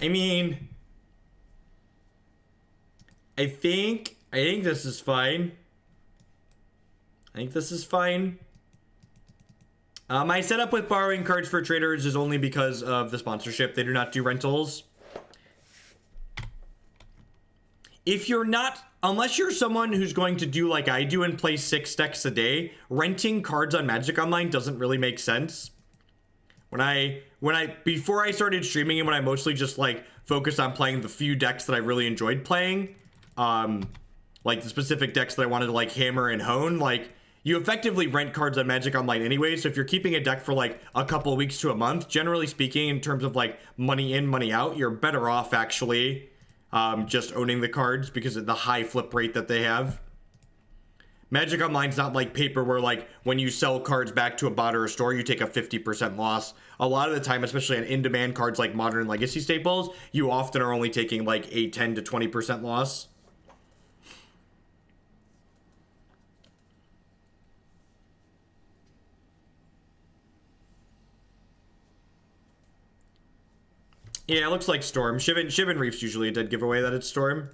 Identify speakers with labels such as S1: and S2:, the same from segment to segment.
S1: I mean, I think this is fine. I think this is fine. My setup with borrowing cards for traders is only because of the sponsorship. They do not do rentals. If you're not, unless you're someone who's going to do like I do and play 6 decks a day, renting cards on Magic Online doesn't really make sense. Before I started streaming and when I mostly just like focused on playing the few decks that I really enjoyed playing, like the specific decks that I wanted to like hammer and hone, like you effectively rent cards on Magic Online anyway. So if you're keeping a deck for like a couple weeks to a month, generally speaking, in terms of like money in, money out, you're better off actually just owning the cards because of the high flip rate that they have. Magic Online's not like paper where like when you sell cards back to a bot or a store, you take a 50% loss. A lot of the time, especially on in-demand cards like Modern Legacy staples, you often are only taking like a 10 to 20% loss. Yeah, it looks like Storm. Shivan Reef's usually a dead giveaway that it's Storm.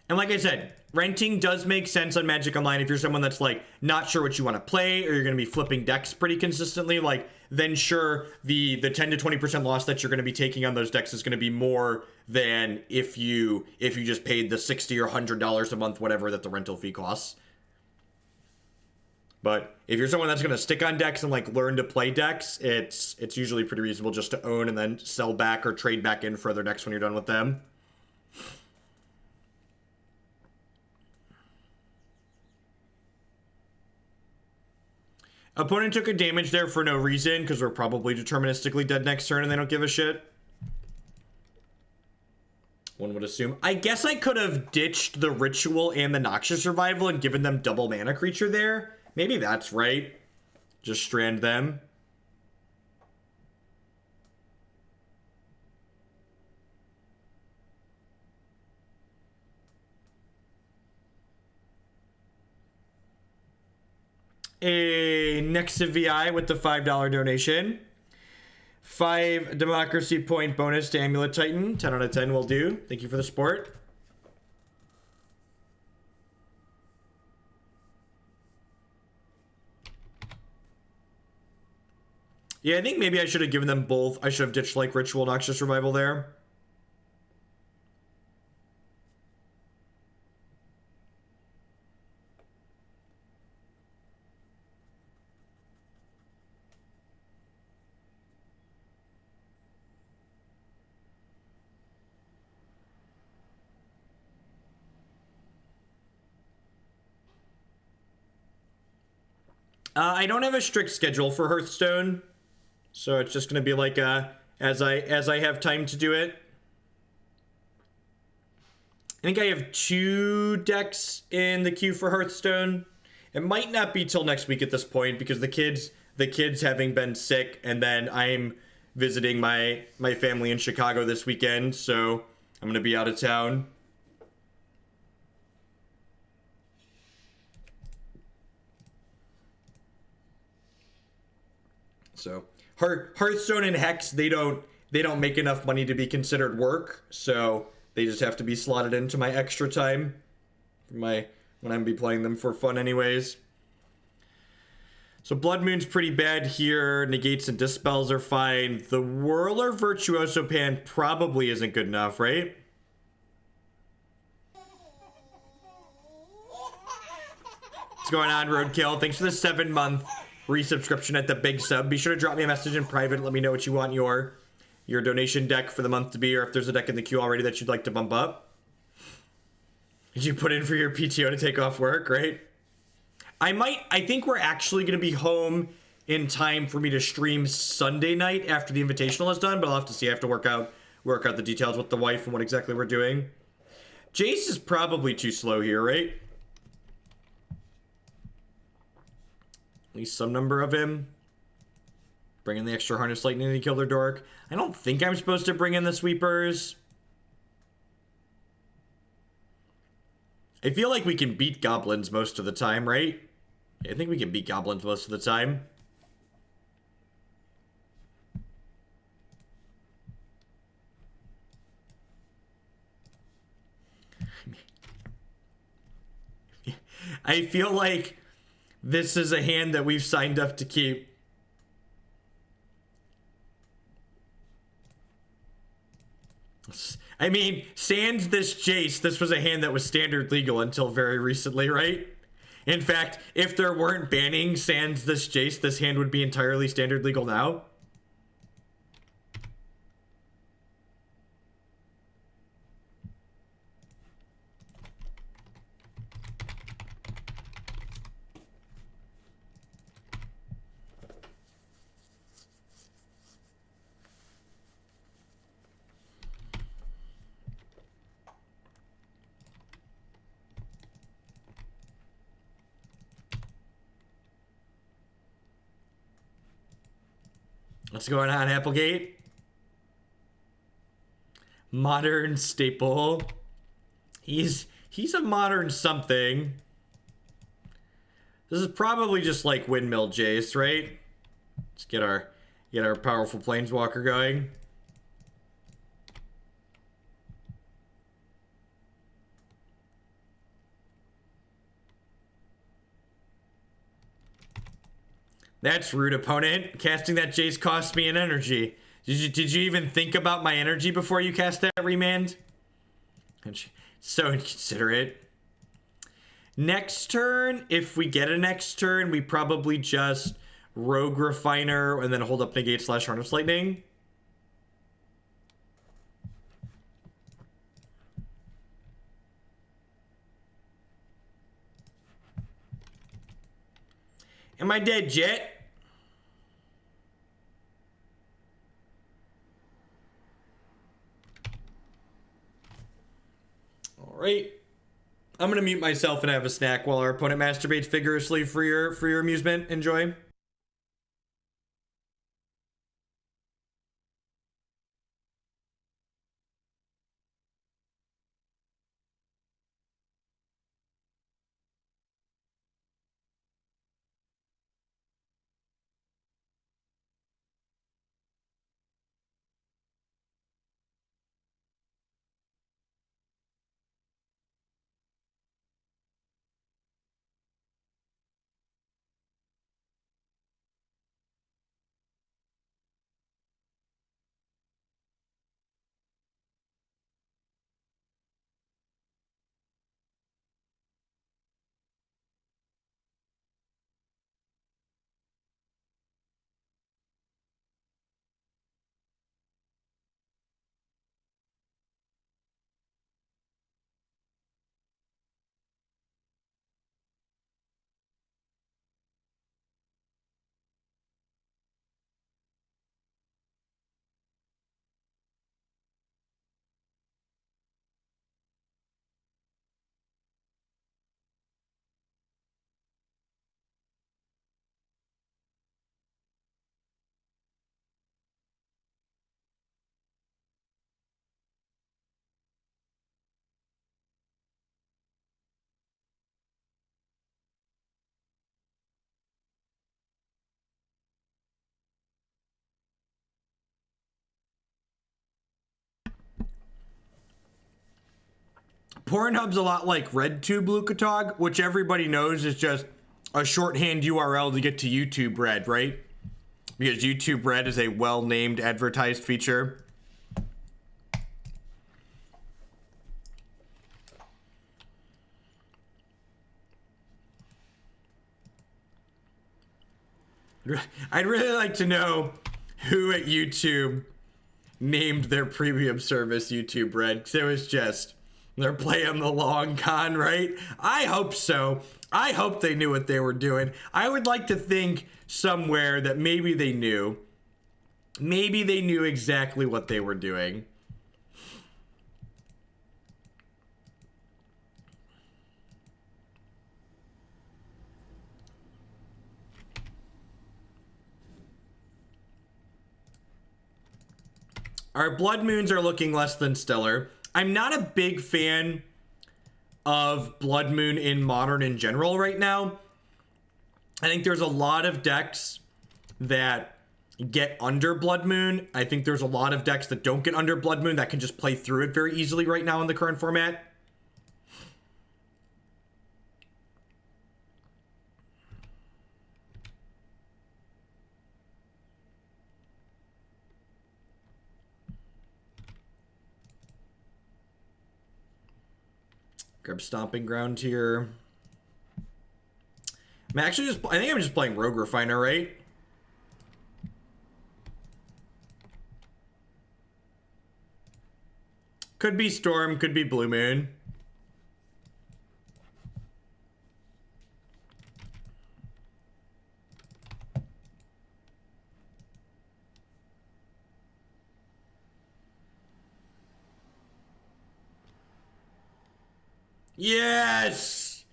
S1: And like I said, renting does make sense on Magic Online if you're someone that's like not sure what you want to play or you're going to be flipping decks pretty consistently. Like then sure, the 10 to 20% loss that you're going to be taking on those decks is going to be more than if you just paid the $60 or $100 a month, whatever that the rental fee costs. But if you're someone that's going to stick on decks and like learn to play decks, it's usually pretty reasonable just to own and then sell back or trade back in for other decks when you're done with them. Opponent took a damage there for no reason, because we're probably deterministically dead next turn and they don't give a shit. One would assume. I guess I could have ditched the Ritual and the Noxious Survival and given them double mana creature there. Maybe that's right. Just strand them. A Nexa VI with the $5 donation. 5 democracy point bonus to Amulet Titan. 10 out of 10 will do. Thank you for the support. Yeah, I think maybe I should have given them both. I should have ditched like Ritual Noxious Revival there. I don't have a strict schedule for Hearthstone, so it's just gonna be like as I have time to do it. I think I have 2 decks in the queue for Hearthstone. It might not be till next week at this point because the kids having been sick, and then I'm visiting my family in Chicago this weekend, so I'm gonna be out of town. So Hearthstone and Hex, they don't make enough money to be considered work, so they just have to be slotted into my extra time when I'm be playing them for fun anyways. So Blood Moon's pretty bad here. Negates and Dispels are fine. The Whirler Virtuoso pan probably isn't good enough, right? What's going on, Roadkill? Thanks for the 7-month resubscription at the big sub. Be sure to drop me a message in private and let me know what you want your donation deck for the month to be, or if there's a deck in the queue already that you'd like to bump up. Did you put in for your PTO to take off work, right? I think we're actually going to be home in time for me to stream Sunday night after the Invitational is done, but I'll have to see. I have to work out the details with the wife and what exactly we're doing. Jace is probably too slow here, right? At least some number of him. Bring in the extra Harness Lightning to kill their dork. I don't think I'm supposed to bring in the sweepers. I feel like we can beat goblins most of the time, right? I think we can beat goblins most of the time. I feel like this is a hand that we've signed up to keep. I mean, sans this Jace, this was a hand that was standard legal until very recently, right? In fact, if there weren't banning sans this Jace, this hand would be entirely standard legal now. What's going on, Applegate? Modern staple. He's a modern something. This is probably just like windmill Jace, right? Let's get our powerful planeswalker going. That's rude, opponent. Casting that Jace cost me an energy. Did you even think about my energy before you cast that remand? So inconsiderate. Next turn, if we get a next turn, we probably just Rogue Refiner and then hold up Negate / Harness Lightning. Am I dead yet? All right. I'm gonna mute myself and have a snack while our opponent masturbates vigorously for your amusement. Enjoy. Pornhub's a lot like RedTube Lucatog, which everybody knows is just a shorthand URL to get to YouTube Red, right? Because YouTube Red is a well-named advertised feature. I'd really like to know who at YouTube named their premium service YouTube Red, because it was just, they're playing the long con, right? I hope so. I hope they knew what they were doing. I would like to think somewhere that maybe they knew. Maybe they knew exactly what they were doing. Our Blood Moons are looking less than stellar. I'm not a big fan of Blood Moon in Modern in general right now. I think there's a lot of decks that get under Blood Moon. I think there's a lot of decks that don't get under Blood Moon that can just play through it very easily right now in the current format. Grab Stomping Ground here. I think I'm just playing Rogue Refiner, right? Could be Storm, could be Blue Moon. Yes!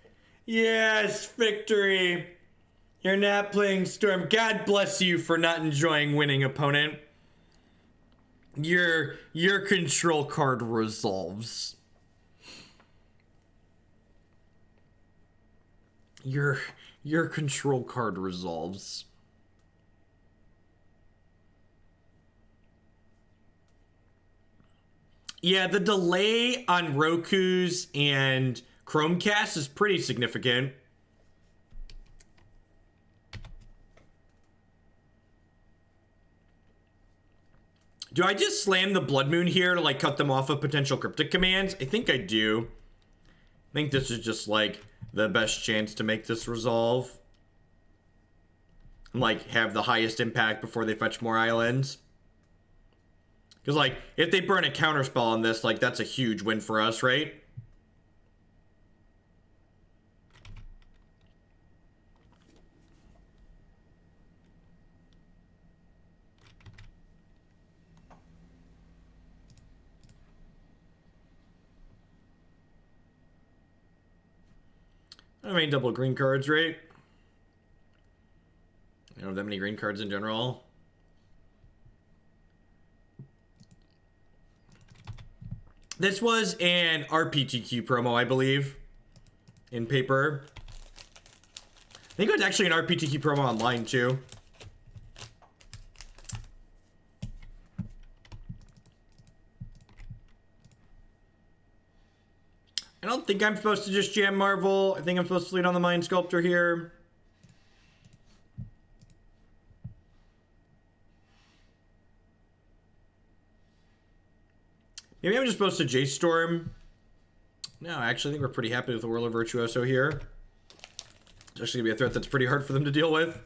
S1: Yes, victory! You're not playing Storm. God bless you for not enjoying winning, opponent. Your control card resolves. Your control card resolves. Yeah, the delay on Roku's and Chromecast is pretty significant. Do I just slam the Blood Moon here to like cut them off of potential cryptic commands? I think I do. I think this is just like the best chance to make this resolve. And like have the highest impact before they fetch more islands. Because like if they burn a counterspell on this, like that's a huge win for us, right? I mean, double green cards, right? I don't have that many green cards in general. This was an RPTQ promo, I believe, in paper. I think it was actually an RPTQ promo online, too. I don't think I'm supposed to just jam Marvel. I think I'm supposed to lead on the Mind Sculptor here. Maybe I'm just supposed to Jace Storm. No, I actually think we're pretty happy with the Whirler Virtuoso here. It's actually going to be a threat that's pretty hard for them to deal with.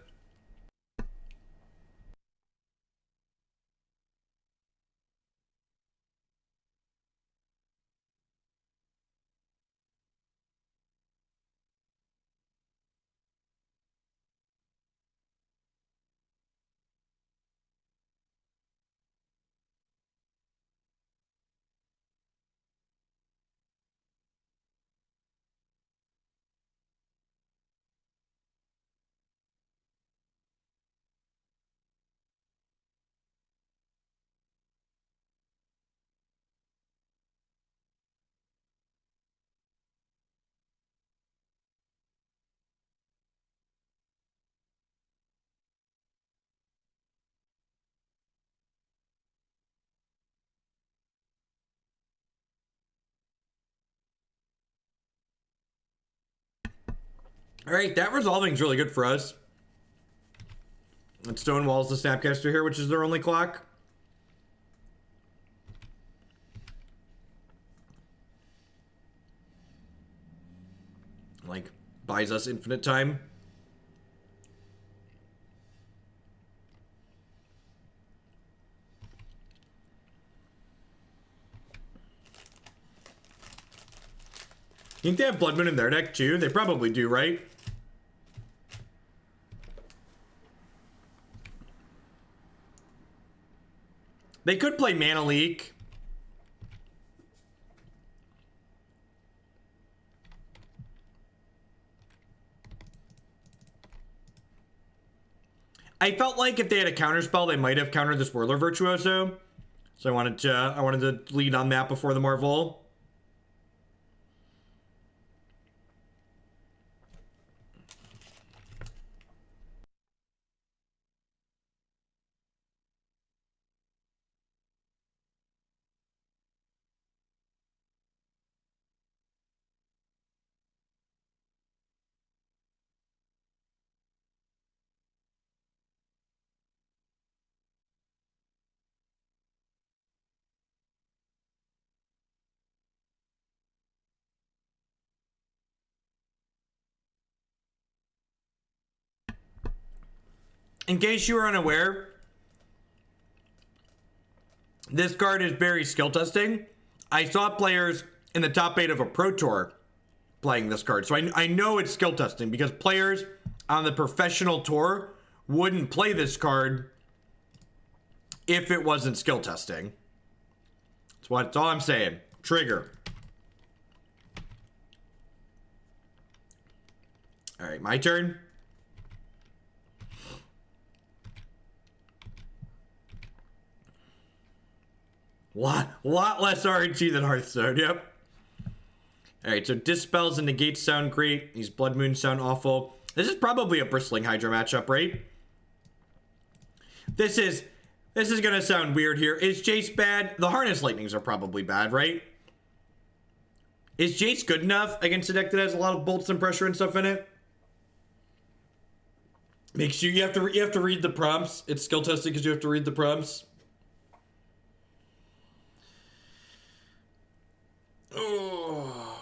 S1: All right, that resolving is really good for us. And Stonewall's the Snapcaster here, which is their only clock. Like, buys us infinite time. You think they have Blood Moon in their deck too? They probably do, right? They could play Mana Leak. I felt like if they had a counterspell, they might have countered this Whirler Virtuoso. So I wanted to lead on that before the Marvel. in case you were unaware, this card is very skill testing. I saw players in the top 8 of a Pro Tour playing this card. So I know it's skill testing because players on the professional tour wouldn't play this card if it wasn't skill testing. That's all I'm saying. Trigger. All right, my turn. Lot less RNG than Hearthstone, yep. Alright, so Dispels and Negates sound great. These Blood Moons sound awful. This is probably a Bristling Hydra matchup, right? This is gonna sound weird here. Is Jace bad? The Harness Lightnings are probably bad, right? Is Jace good enough against a deck that has a lot of bolts and pressure and stuff in it? Make sure you have to read the prompts. It's skill testing because you have to read the prompts. Oh.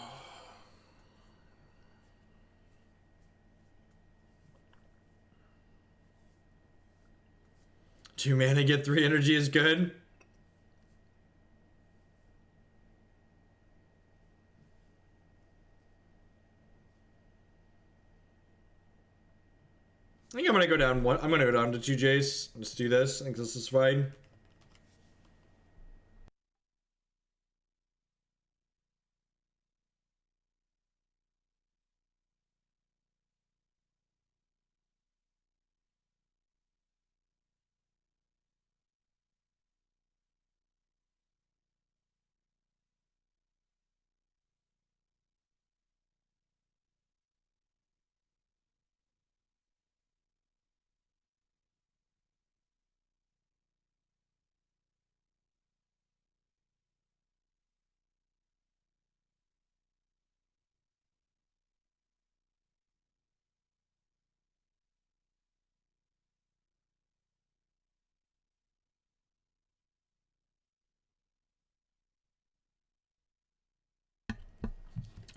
S1: 2 mana, get 3 energy is good. I think I'm gonna go down one. I'm gonna go down to 2 Jace. Let's do this. I think this is fine.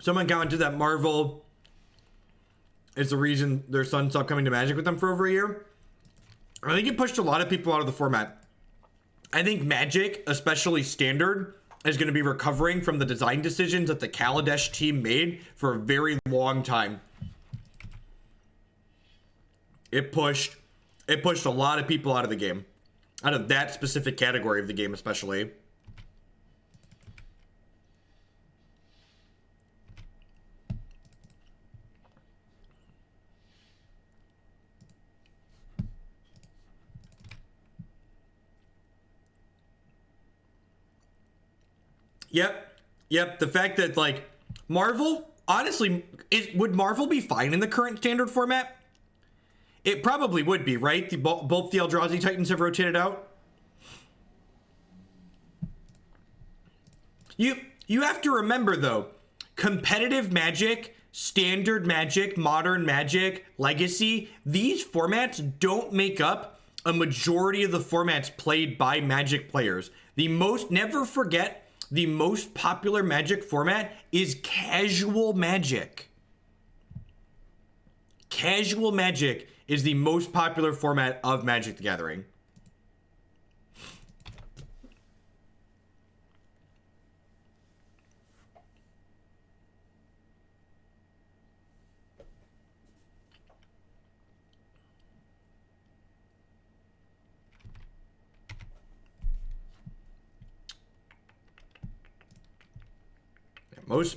S1: Someone commented that Marvel is the reason their son stopped coming to Magic with them for over a year. I think it pushed a lot of people out of the format. I think Magic, especially Standard, is going to be recovering from the design decisions that the Kaladesh team made for a very long time. It pushed a lot of people out of the game. Out of that specific category of the game, especially. Yep. The fact that, like, Marvel, honestly, would Marvel be fine in the current Standard format? It probably would be, right? Both the Eldrazi Titans have rotated out. You have to remember, though, competitive Magic, Standard Magic, Modern Magic, Legacy, these formats don't make up a majority of the formats played by Magic players. Never forget, the most popular Magic format is Casual Magic. Casual Magic is the most popular format of Magic the Gathering.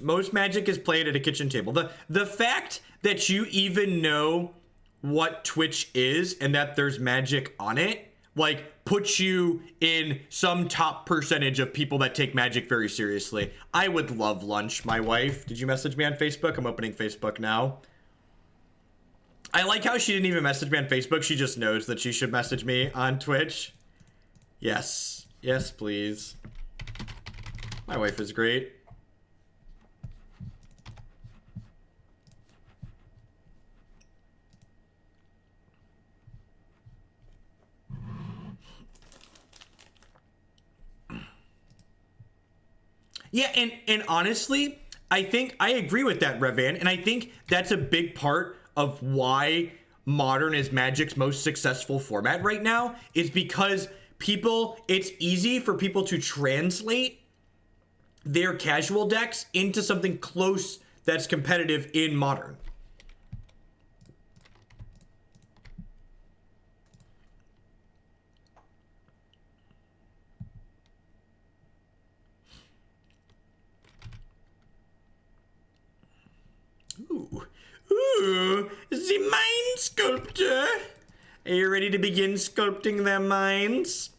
S1: Most Magic is played at a kitchen table. The fact that you even know what Twitch is and that there's Magic on it, like, puts you in some top percentage of people that take Magic very seriously. I would love lunch, my wife. Did you message me on Facebook? I'm opening Facebook now. I like how she didn't even message me on Facebook. She just knows that she should message me on Twitch. Yes, please. My wife is great. Yeah, and honestly, I think I agree with that, Revan, and I think that's a big part of why Modern is Magic's most successful format right now is because it's easy for people to translate their casual decks into something close that's competitive in Modern. Ooh, the Mind Sculptor. Are you ready to begin sculpting their minds?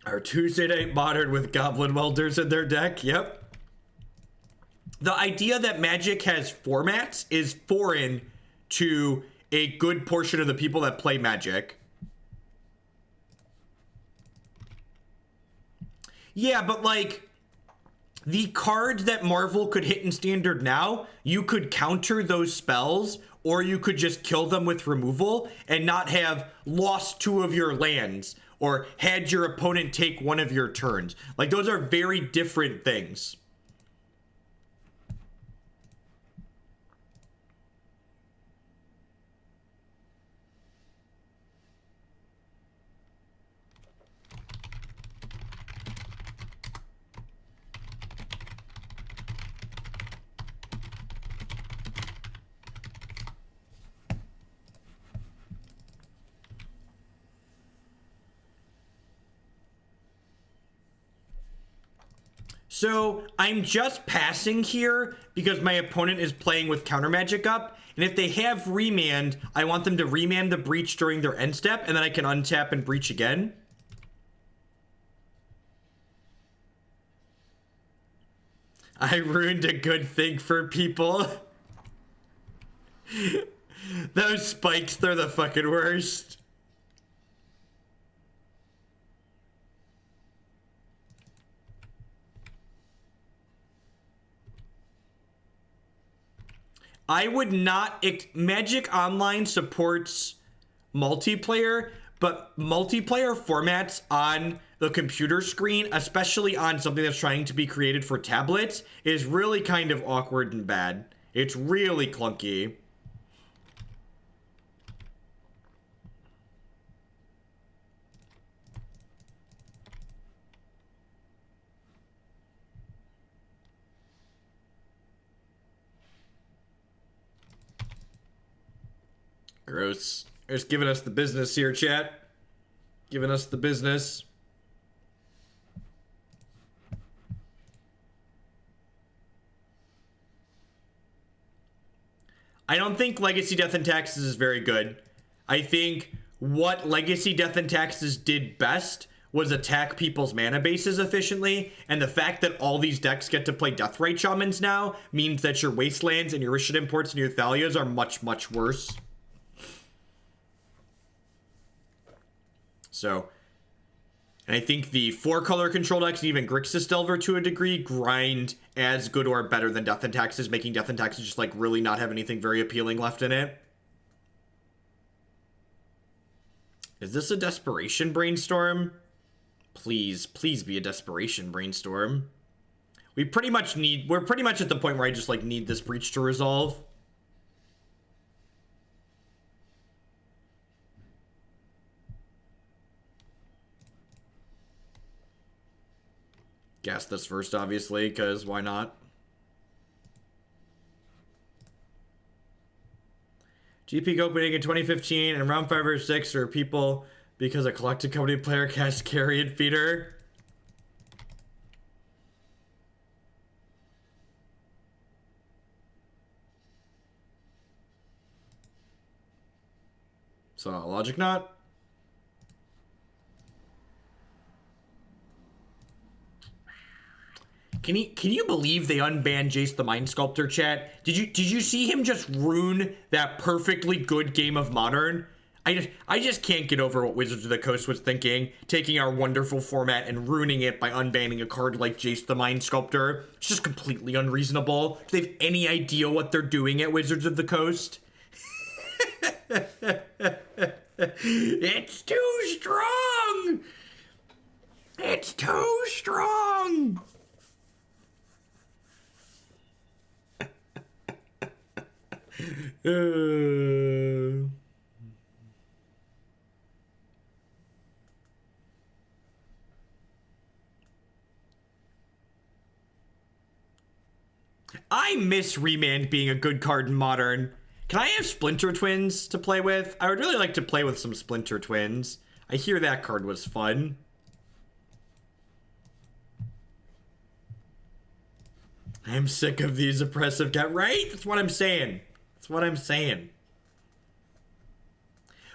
S1: Our Tuesday night Modern with Goblin Welders in their deck, yep. The idea that Magic has formats is foreign to a good portion of the people that play Magic. Yeah, but like, the cards that Marvel could hit in Standard now, you could counter those spells, or you could just kill them with removal and not have lost 2 of your lands, or had your opponent take 1 of your turns. Like, those are very different things. So I'm just passing here because my opponent is playing with counter magic up. And if they have remand, I want them to remand the breach during their end step, and then I can untap and breach again. I ruined a good thing for people. Those spikes, they're the fucking worst. I would not... Magic Online supports multiplayer, but multiplayer formats on the computer screen, especially on something that's trying to be created for tablets, is really kind of awkward and bad. It's really clunky. Gross. Just giving us the business here, chat. Giving us the business. I don't think Legacy Death and Taxes is very good. I think what Legacy Death and Taxes did best was attack people's mana bases efficiently, and the fact that all these decks get to play Deathrite Shamans now means that your Wastelands and your Rishon Imports and your Thalias are much, much worse. So, and I think the 4-color control decks, and even Grixis Delver to a degree, grind as good or better than Death and Taxes, making Death and Taxes just like really not have anything very appealing left in it. Is this a Desperation Brainstorm? Please, please be a Desperation Brainstorm. We're pretty much at the point where I just like need this breach to resolve. Guess this first, obviously, because why not? GP opening in 2015 and round 5 or 6 there are people because a collected company player cast Carrion Feeder. So, Logic Knot. Can you believe they unbanned Jace the Mind Sculptor, chat? Did you see him just ruin that perfectly good game of Modern? I just can't get over what Wizards of the Coast was thinking, taking our wonderful format and ruining it by unbanning a card like Jace the Mind Sculptor. It's just completely unreasonable. Do they have any idea what they're doing at Wizards of the Coast? It's too strong! It's too strong! I miss Remand being a good card in Modern. Can I have Splinter Twins to play with? I would really like to play with some Splinter Twins. I hear that card was fun. I'm sick of these oppressive guys. Right? That's what I'm saying. That's what I'm saying.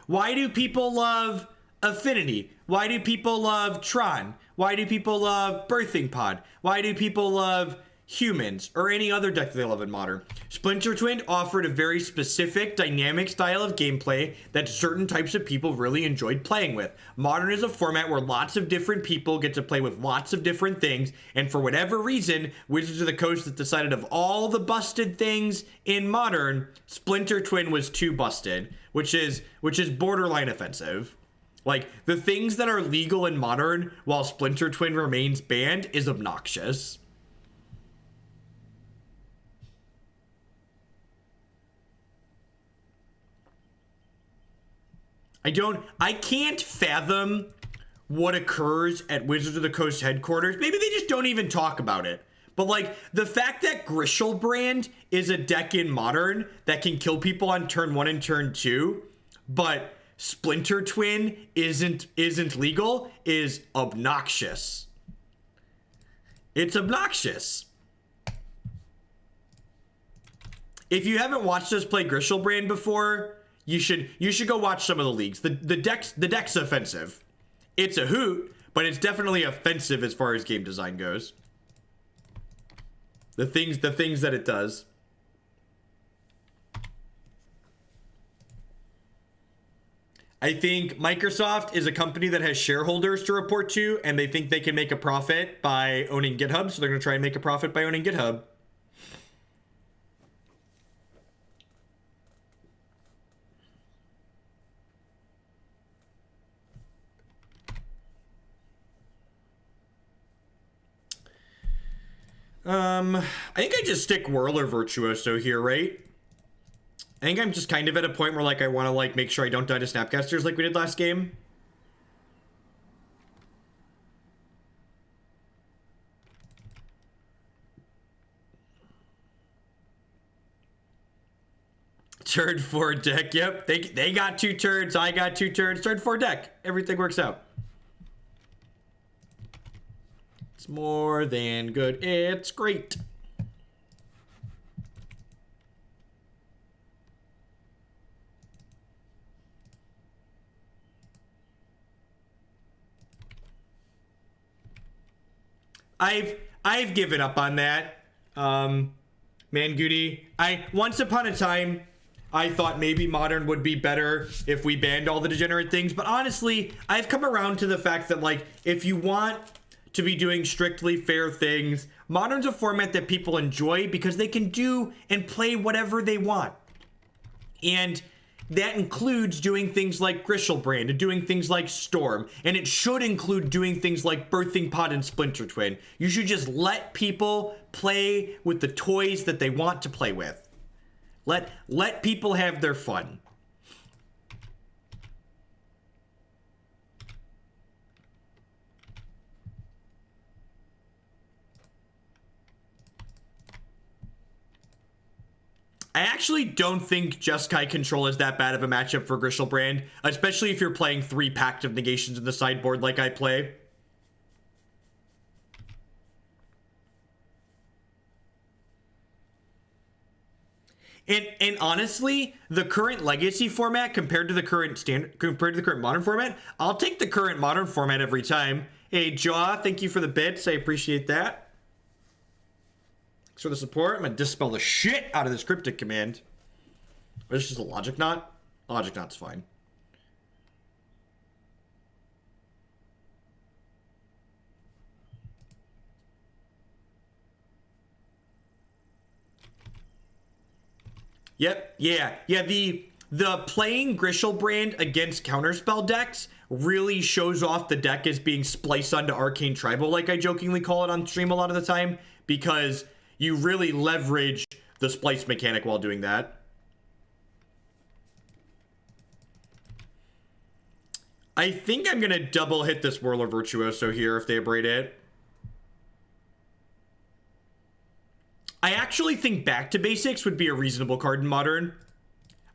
S1: Why do people love Affinity? Why do people love Tron? Why do people love Birthing Pod? Why do people love Humans or any other deck that they love in Modern? Splinter Twin offered a very specific dynamic style of gameplay that certain types of people really enjoyed playing with. Modern is a format where lots of different people get to play with lots of different things, and for whatever reason, Wizards of the Coast has decided of all the busted things in Modern, Splinter Twin was too busted, which is borderline offensive. Like, the things that are legal in Modern while Splinter Twin remains banned is obnoxious. I can't fathom what occurs at Wizards of the Coast headquarters. Maybe they just don't even talk about it. But like, the fact that Griselbrand is a deck in Modern that can kill people on turn 1 and turn 2, but Splinter Twin isn't legal is obnoxious. It's obnoxious. If you haven't watched us play Griselbrand before, you should go watch some of the leagues. The deck's offensive. It's a hoot, but it's definitely offensive as far as game design goes. The things that it does. I think Microsoft is a company that has shareholders to report to, and they think they can make a profit by owning GitHub, so they're going to try and make a profit by owning GitHub. I think I just stick Whirler Virtuoso here, right? I think I'm just kind of at a point where, like, I want to, like, make sure I don't die to Snapcasters like we did last game. Turn 4 deck, yep. They got 2 turns, I got 2 turns. Turn 4 deck. Everything works out. It's more than good. It's great. I've given up on that. Man, Goody. Once upon a time, I thought maybe Modern would be better if we banned all the degenerate things, but honestly, I've come around to the fact that, like, if you want to be doing strictly fair things, Modern's a format that people enjoy because they can do and play whatever they want. And that includes doing things like Griselbrand and doing things like Storm. And it should include doing things like Birthing Pod and Splinter Twin. You should just let people play with the toys that they want to play with. Let people have their fun. I actually don't think Jeskai Control is that bad of a matchup for Griselbrand, especially if you're playing 3 Pact of Negations in the sideboard like I play. And honestly, the current Legacy format compared to the current Modern format, I'll take the current Modern format every time. Hey, Jaw, thank you for the bits. I appreciate that. Thanks for the support. I'm gonna dispel the shit out of this cryptic command. Or is this just a Logic Knot? Logic Knot's fine. Yep, yeah, the The playing Griselbrand against counterspell decks really shows off the deck as being spliced onto Arcane Tribal, like I jokingly call it on stream a lot of the time, because you really leverage the splice mechanic while doing that. I think I'm going to double hit this Whirler Virtuoso here if they abrade it. I actually think Back to Basics would be a reasonable card in Modern.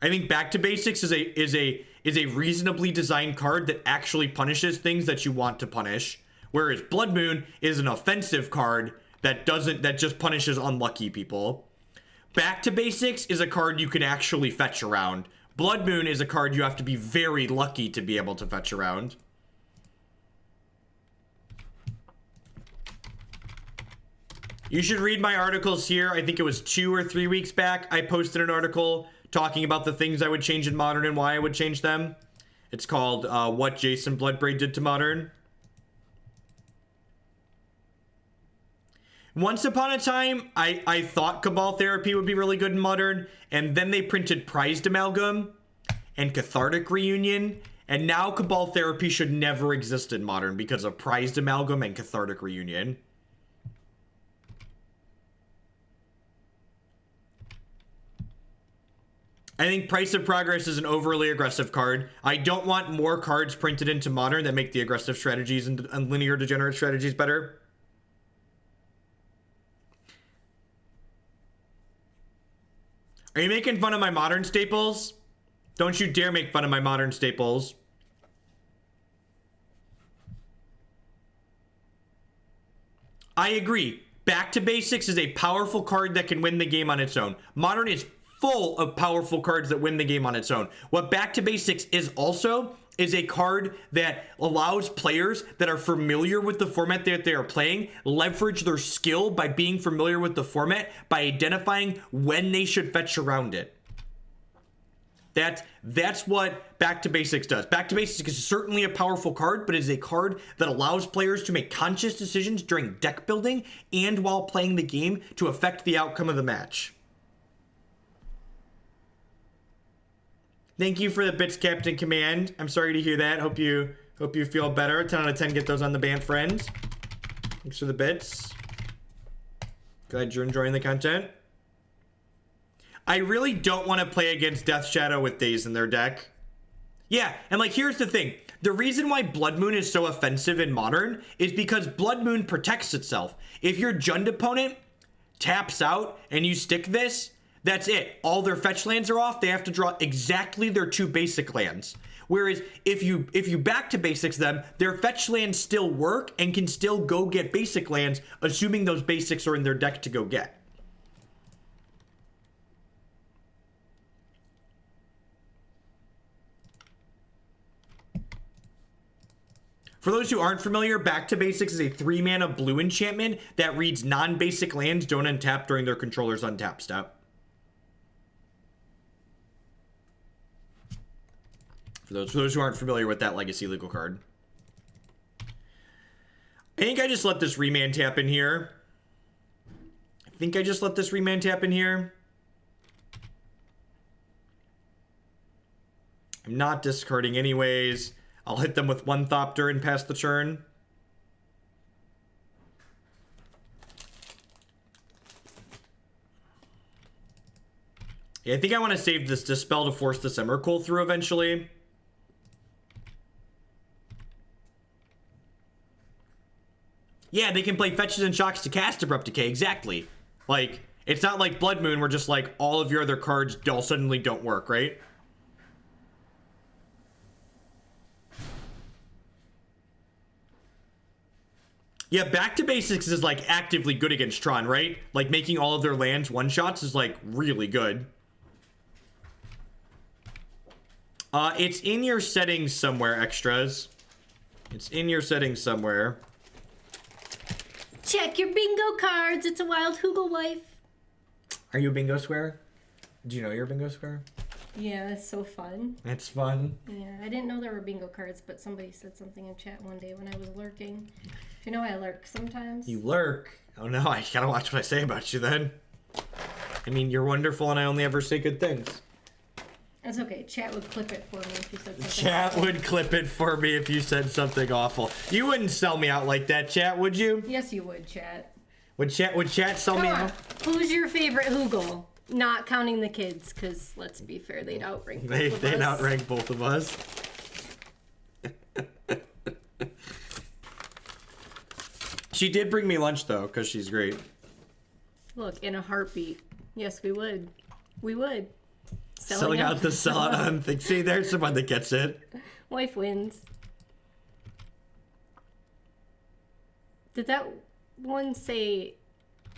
S1: I think Back to Basics is a reasonably designed card that actually punishes things that you want to punish, whereas Blood Moon is an offensive card that just punishes unlucky people. Back to Basics is a card you can actually fetch around. Blood Moon is a card you have to be very lucky to be able to fetch around. You should read my articles here. I think it was 2 or 3 weeks back. I posted an article talking about the things I would change in Modern and why I would change them. It's called What Jace and Bloodbraid Did to Modern. Once upon a time, I thought Cabal Therapy would be really good in Modern, and then they printed Prized Amalgam and Cathartic Reunion, and now Cabal Therapy should never exist in Modern because of Prized Amalgam and Cathartic Reunion. I think Price of Progress is an overly aggressive card. I don't want more cards printed into Modern that make the aggressive strategies and linear degenerate strategies better. Are you making fun of my Modern staples? Don't you dare make fun of my Modern staples. I agree. Back to Basics is a powerful card that can win the game on its own. Modern is full of powerful cards that win the game on its own. What Back to Basics is also is a card that allows players that are familiar with the format that they are playing leverage their skill by being familiar with the format by identifying when they should fetch around it. That's what Back to Basics does. Back to Basics is certainly a powerful card, but it is a card that allows players to make conscious decisions during deck building and while playing the game to affect the outcome of the match. Thank you for the bits, Captain Command. I'm sorry to hear that. Hope you feel better. 10 out of 10, get those on the band, friends. Thanks for the bits. Glad you're enjoying the content. I really don't want to play against Death Shadow with Daze in their deck. Yeah, and like, here's the thing. The reason why Blood Moon is so offensive in Modern is because Blood Moon protects itself. If your Jund opponent taps out and you stick this, that's it. All their fetch lands are off. They have to draw exactly their 2 basic lands. Whereas if you Back to Basics them, their fetch lands still work and can still go get basic lands, assuming those basics are in their deck to go get. For those who aren't familiar, Back to Basics is a 3-mana blue enchantment that reads non-basic lands don't untap during their controller's untap step. For those who aren't familiar with that legacy legal card. I think I just let this remand tap in here. I'm not discarding anyways. I'll hit them with 1 Thopter and pass the turn. Yeah, I think I want to save this Dispel to force this Emrakul through eventually. Yeah, they can play Fetches and Shocks to cast Abrupt Decay, exactly. Like, it's not like Blood Moon where just like all of your other cards all suddenly don't work, right? Yeah, Back to Basics is like actively good against Tron, right? Like making all of their lands one-shots is like really good. It's in your settings somewhere, extras. It's in your settings somewhere.
S2: Check your bingo cards. It's a wild Hoogle wife.
S1: Are you a bingo square? Do you know you're a bingo square?
S2: Yeah, that's so fun.
S1: It's fun.
S2: Yeah, I didn't know there were bingo cards, but somebody said something in chat one day when I was lurking. You know I lurk sometimes.
S1: You lurk? Oh no, I gotta watch what I say about you then. I mean, you're wonderful and I only ever say good things.
S2: It's okay. Chat would clip it for me if you said something.
S1: Chat
S2: awful.
S1: would clip it for me if you said something awful. You wouldn't sell me out like that, chat, would you?
S2: Yes, you would, chat.
S1: Would chat sell me out?
S2: Who's your favorite Hoogle? Not counting the kids, because let's be fair, they'd outrank both of
S1: They'd
S2: us.
S1: outrank both of us. She did bring me lunch, though, because she's great.
S2: Look, in a heartbeat. Yes, we would. We would.
S1: Selling out the sellout on things. See, there's someone that gets it.
S2: Wife wins. Did that one say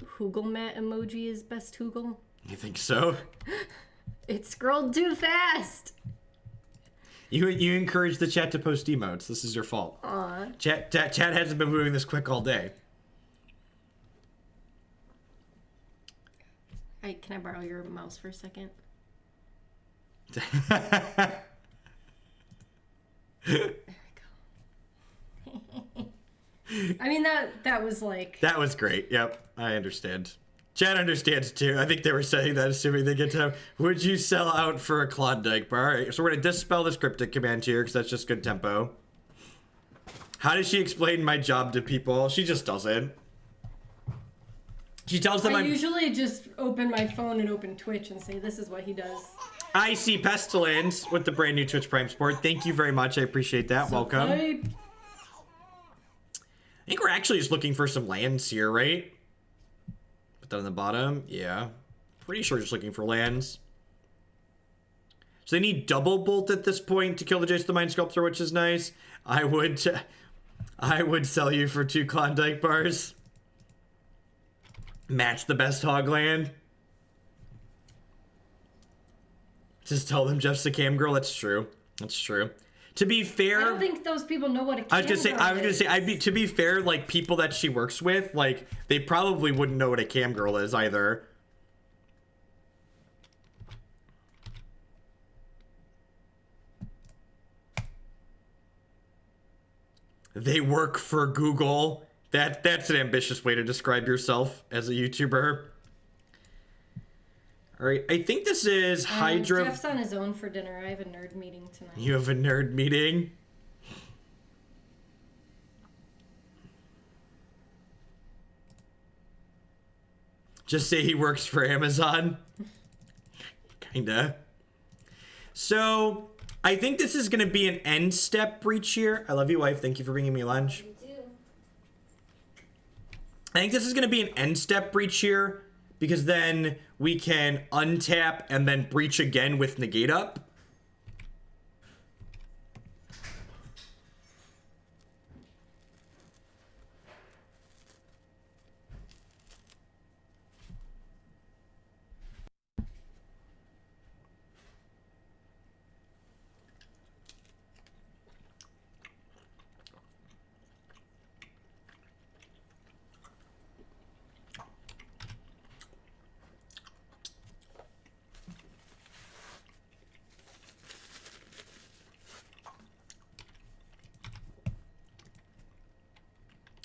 S2: Hoogle mat emoji is best Hoogle?
S1: You think so?
S2: It scrolled too fast.
S1: You encourage the chat to post emotes. This is your fault.
S2: Aw.
S1: Chat hasn't been moving this quick all day.
S2: Can I borrow your mouse for a second?
S1: There
S2: we go. I mean, that was like...
S1: That was great. Yep, I understand. Chat understands too. I think they were saying that, assuming they get to. Would you sell out for a Klondike bar? All right, so we're gonna dispel this cryptic command here because that's just good tempo. How does she explain my job to people? She just doesn't. She tells them
S2: I usually just open my phone and open Twitch and say, this is what he does.
S1: I see Pestilence with the brand new Twitch Prime Sport. Thank you very much. I appreciate that. Welcome. I think we're actually just looking for some lands here, right? Put that on the bottom. Yeah. Pretty sure just looking for lands. So they need double bolt at this point to kill the Jace the Mind Sculptor, which is nice. I would sell you for 2 Klondike bars. Match the best hog land. Just tell them Jeff's a cam girl. That's true. That's true. To be fair,
S2: I don't think those people know what a cam girl is.
S1: To be fair, like people that she works with, like they probably wouldn't know what a cam girl is either. They work for Google. That's an ambitious way to describe yourself as a YouTuber. All right, I think this is Hydra.
S2: Jeff's on his own for dinner. I have a nerd meeting tonight.
S1: You have a nerd meeting? Just say he works for Amazon. Kinda. So, I think this is gonna be an end step breach here. I love you, wife. Thank you for bringing me lunch.
S2: You do.
S1: I think this is gonna be an end step breach here, because then we can untap and then breach again with negate up.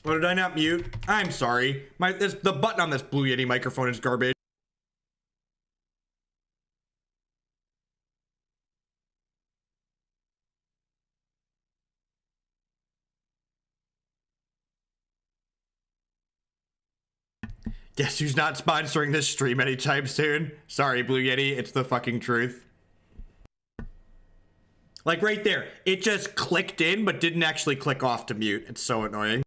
S1: Oh, did I not mute? I'm sorry. The button on this Blue Yeti microphone is garbage. Guess who's not sponsoring this stream anytime soon? Sorry, Blue Yeti. It's the fucking truth. Like right there. It just clicked in, but didn't actually click off to mute. It's so annoying.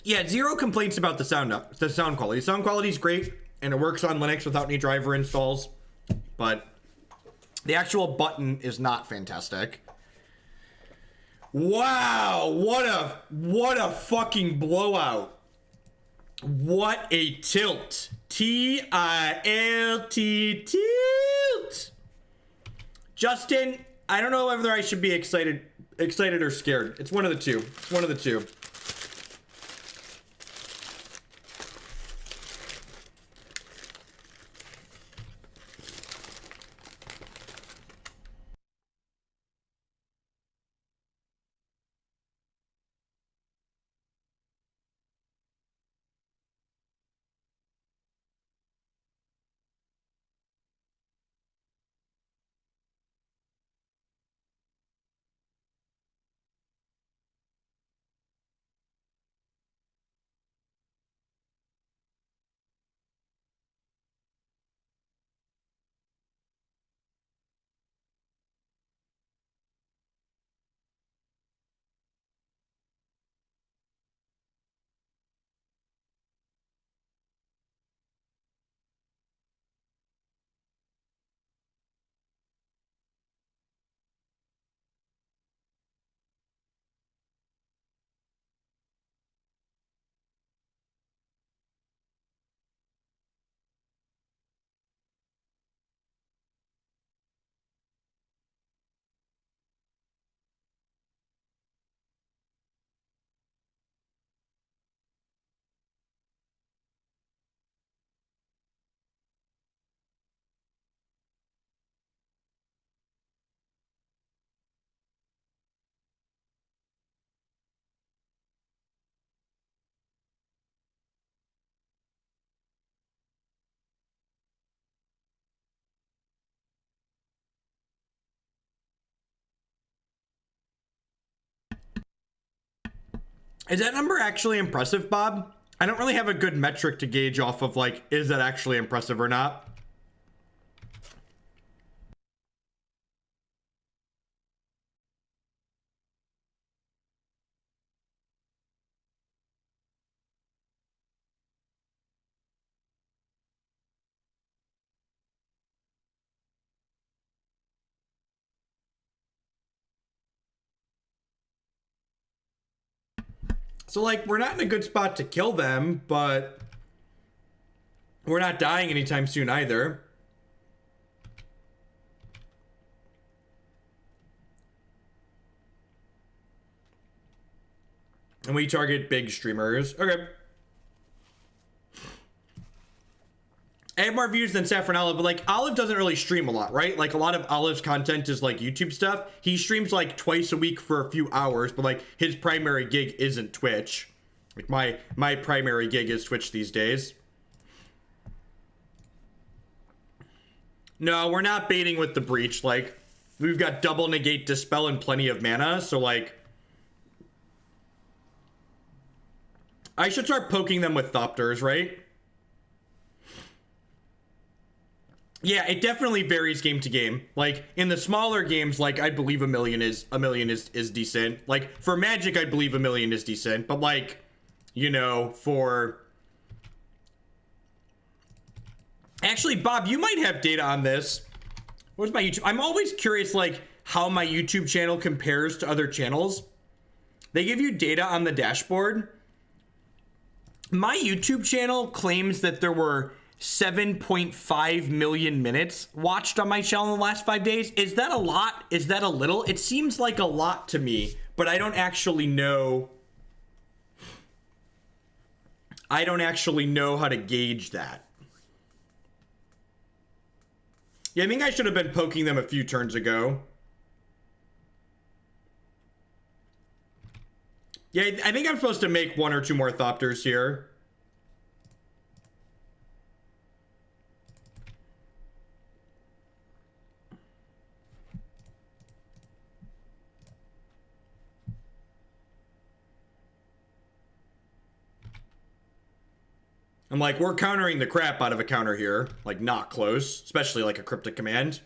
S1: Yeah, zero complaints about the sound quality. The sound quality is great, and it works on Linux without any driver installs, but the actual button is not fantastic. Wow, what a fucking blowout. What a tilt. T-I-L-T, tilt. Justin, I don't know whether I should be excited or scared. It's one of the two. It's one of the two. Is that number actually impressive, Bob? I don't really have a good metric to gauge off of, like, is that actually impressive or not? So, like, we're not in a good spot to kill them, but we're not dying anytime soon either. And we target big streamers. Okay. I have more views than Saffron Olive, but, like, Olive doesn't really stream a lot, right? Like, a lot of Olive's content is, like, YouTube stuff. He streams, like, twice a week for a few hours, but, like, his primary gig isn't Twitch. Like, my primary gig is Twitch these days. No, we're not baiting with the Breach. Like, we've got double Negate, Dispel, and plenty of mana, so, like, I should start poking them with Thopters, right? Yeah, it definitely varies game to game. Like, in the smaller games, like, I believe a million is decent. Like, for Magic, I believe a million is decent. But, like, you know, for... Actually, Bob, you might have data on this. Where's my YouTube? I'm always curious, like, how my YouTube channel compares to other channels. They give you data on the dashboard. My YouTube channel claims that there were 7.5 million minutes watched on my channel in the last 5 days. Is that a lot? Is that a little? It seems like a lot to me, but I don't actually know. I don't actually know how to gauge that. Yeah, I think I should have been poking them a few turns ago. Yeah, I think I'm supposed to make 1 or 2 more Thopters here. I'm like, we're countering the crap out of a counter here. Like, not close. Especially like a cryptic command.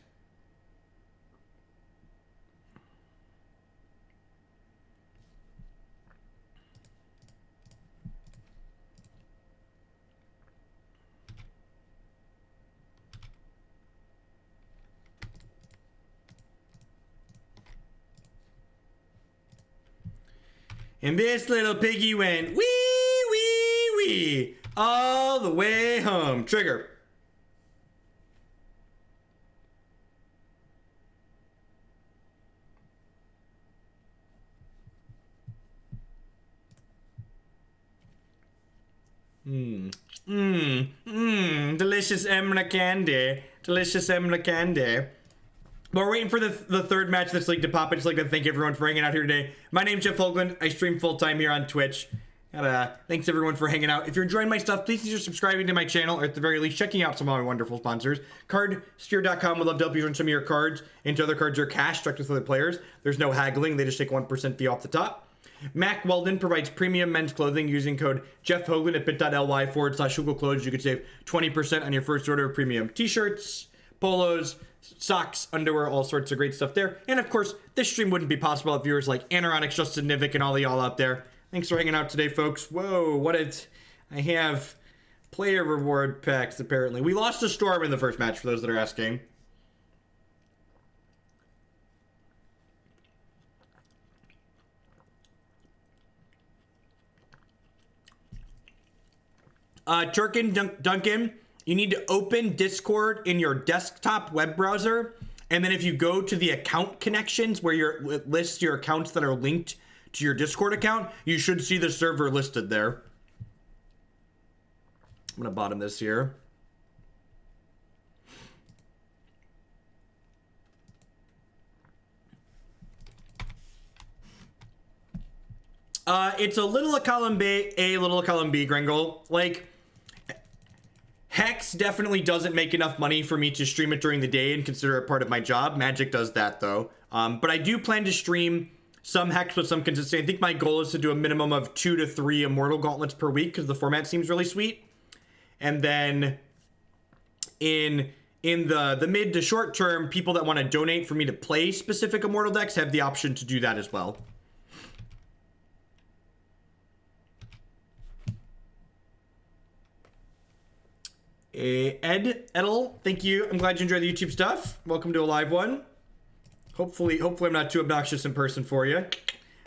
S1: And this little piggy went wee, wee, wee, all the way home. Trigger. Delicious Emra candy. Delicious Emra candy. But we're waiting for the third match that's linked to pop. I'd just like to thank everyone for hanging out here today. My name's Jeff Hoagland. I stream full-time here on Twitch. Thanks everyone for hanging out. If you're enjoying my stuff, please consider subscribing to my channel, or at the very least, checking out some of my wonderful sponsors. Cardsphere.com would love to help you earn some of your cards into other cards or cash direct with other players. There's no haggling. They just take 1% fee off the top. Mac Weldon provides premium men's clothing using code Jeff Hoagland at bit.ly/Google Clothes. You could save 20% on your first order of premium t-shirts, polos, socks, underwear, all sorts of great stuff there. And of course, this stream wouldn't be possible if viewers like Anoronics, Justin Nivik, and all of y'all out there. Thanks for hanging out today, folks. Whoa, I have player reward packs, apparently. We lost to Storm in the first match, for those that are asking. Duncan, you need to open Discord in your desktop web browser, and then if you go to the account connections where it lists your accounts that are linked to your Discord account, you should see the server listed there. I'm gonna bottom this here. It's a little of column A, little of column B, Gringle. Like, Hex definitely doesn't make enough money for me to stream it during the day and consider it part of my job. Magic does that, though. But I do plan to stream some Hex with some consistency. I think my goal is to do a minimum of 2 to 3 Immortal Gauntlets per week, because the format seems really sweet. And then in the mid to short term, people that want to donate for me to play specific Immortal decks have the option to do that as well. Edel, thank you. I'm glad you enjoyed the YouTube stuff. Welcome to a live one. Hopefully I'm not too obnoxious in person for you.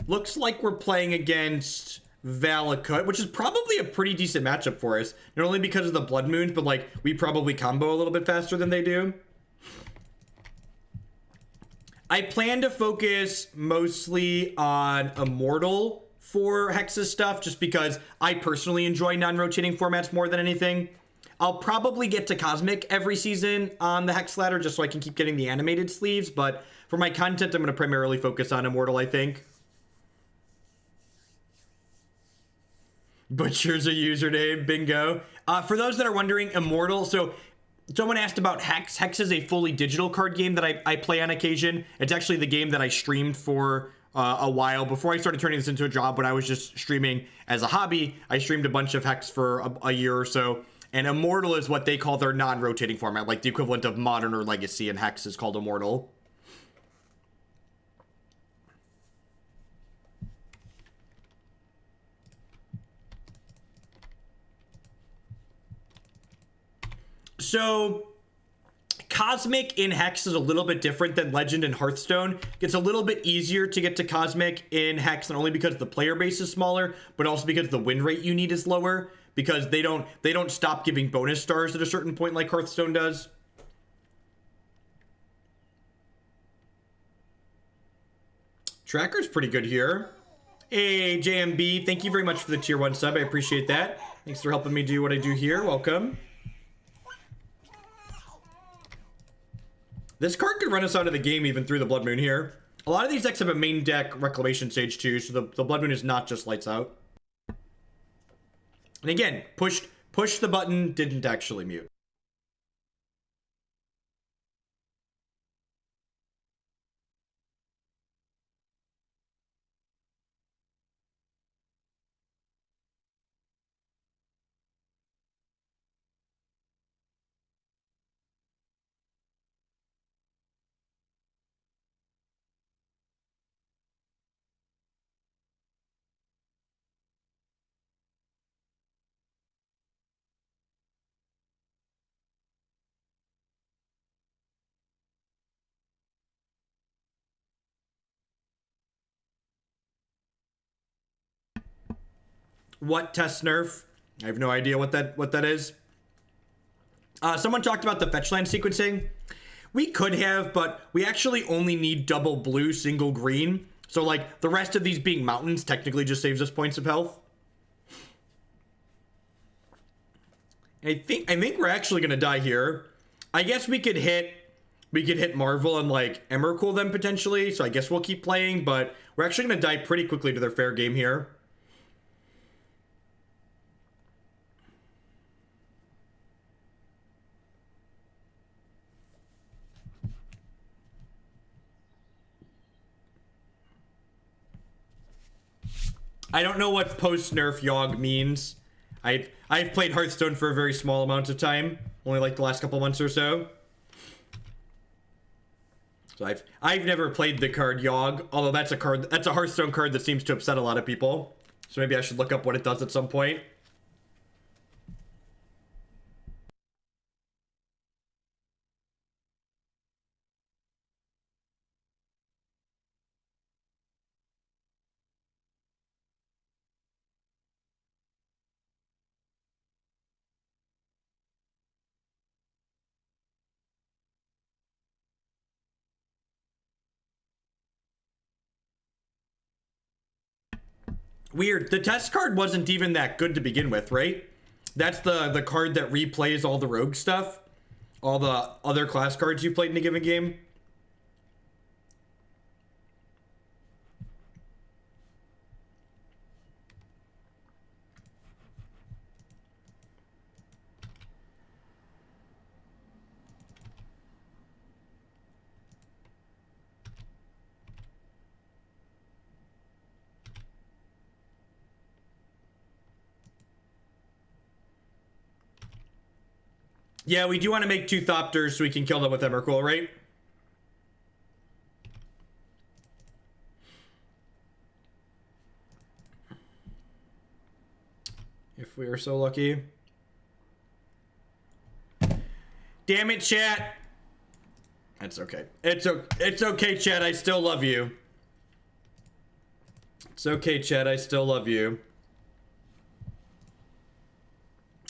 S1: Looks like we're playing against Valakut, which is probably a pretty decent matchup for us. Not only because of the Blood Moons, but like we probably combo a little bit faster than they do. I plan to focus mostly on Immortal for Hex's stuff, just because I personally enjoy non-rotating formats more than anything. I'll probably get to Cosmic every season on the Hex ladder just so I can keep getting the animated sleeves, but for my content, I'm going to primarily focus on Immortal, I think. Butcher's a username, bingo. For those that are wondering, Immortal, so someone asked about Hex. Hex is a fully digital card game that I play on occasion. It's actually the game that I streamed for a while before I started turning this into a job. When I was just streaming as a hobby, I streamed a bunch of Hex for a year or so. And Immortal is what they call their non-rotating format, like the equivalent of Modern or Legacy, and Hex is called Immortal. So, Cosmic in Hex is a little bit different than Legend and Hearthstone. It's a little bit easier to get to Cosmic in Hex, not only because the player base is smaller, but also because the win rate you need is lower. Because they don't stop giving bonus stars at a certain point like Hearthstone does. Tracker's pretty good here. Hey, JMB, thank you very much for the tier 1 sub. I appreciate that. Thanks for helping me do what I do here. Welcome. This card could run us out of the game even through the Blood Moon here. A lot of these decks have a main deck Reclamation Sage too, so the Blood Moon is not just lights out. And again, push the button, didn't actually mute. What test nerf? I have no idea what that is. Someone talked about the fetch land sequencing. We could have, but we actually only need double blue, single green. So like the rest of these being mountains technically just saves us points of health. I think we're actually gonna die here. I guess we could hit Marvel and like Emrakul them potentially. So I guess we'll keep playing, but we're actually gonna die pretty quickly to their fair game here. I don't know what post-nerf Yogg means. I've played Hearthstone for a very small amount of time, only like the last couple months or so. So I've never played the card Yogg, although that's a Hearthstone card that seems to upset a lot of people. So maybe I should look up what it does at some point. Weird. The test card wasn't even that good to begin with, right? That's the card that replays all the rogue stuff. All the other class cards you played in a given game. Yeah, we do want to make 2 Thopters so we can kill them with Emrakul, right? If we are so lucky. Damn it, chat. That's okay. It's okay, chat. I still love you. It's okay, chat. I still love you.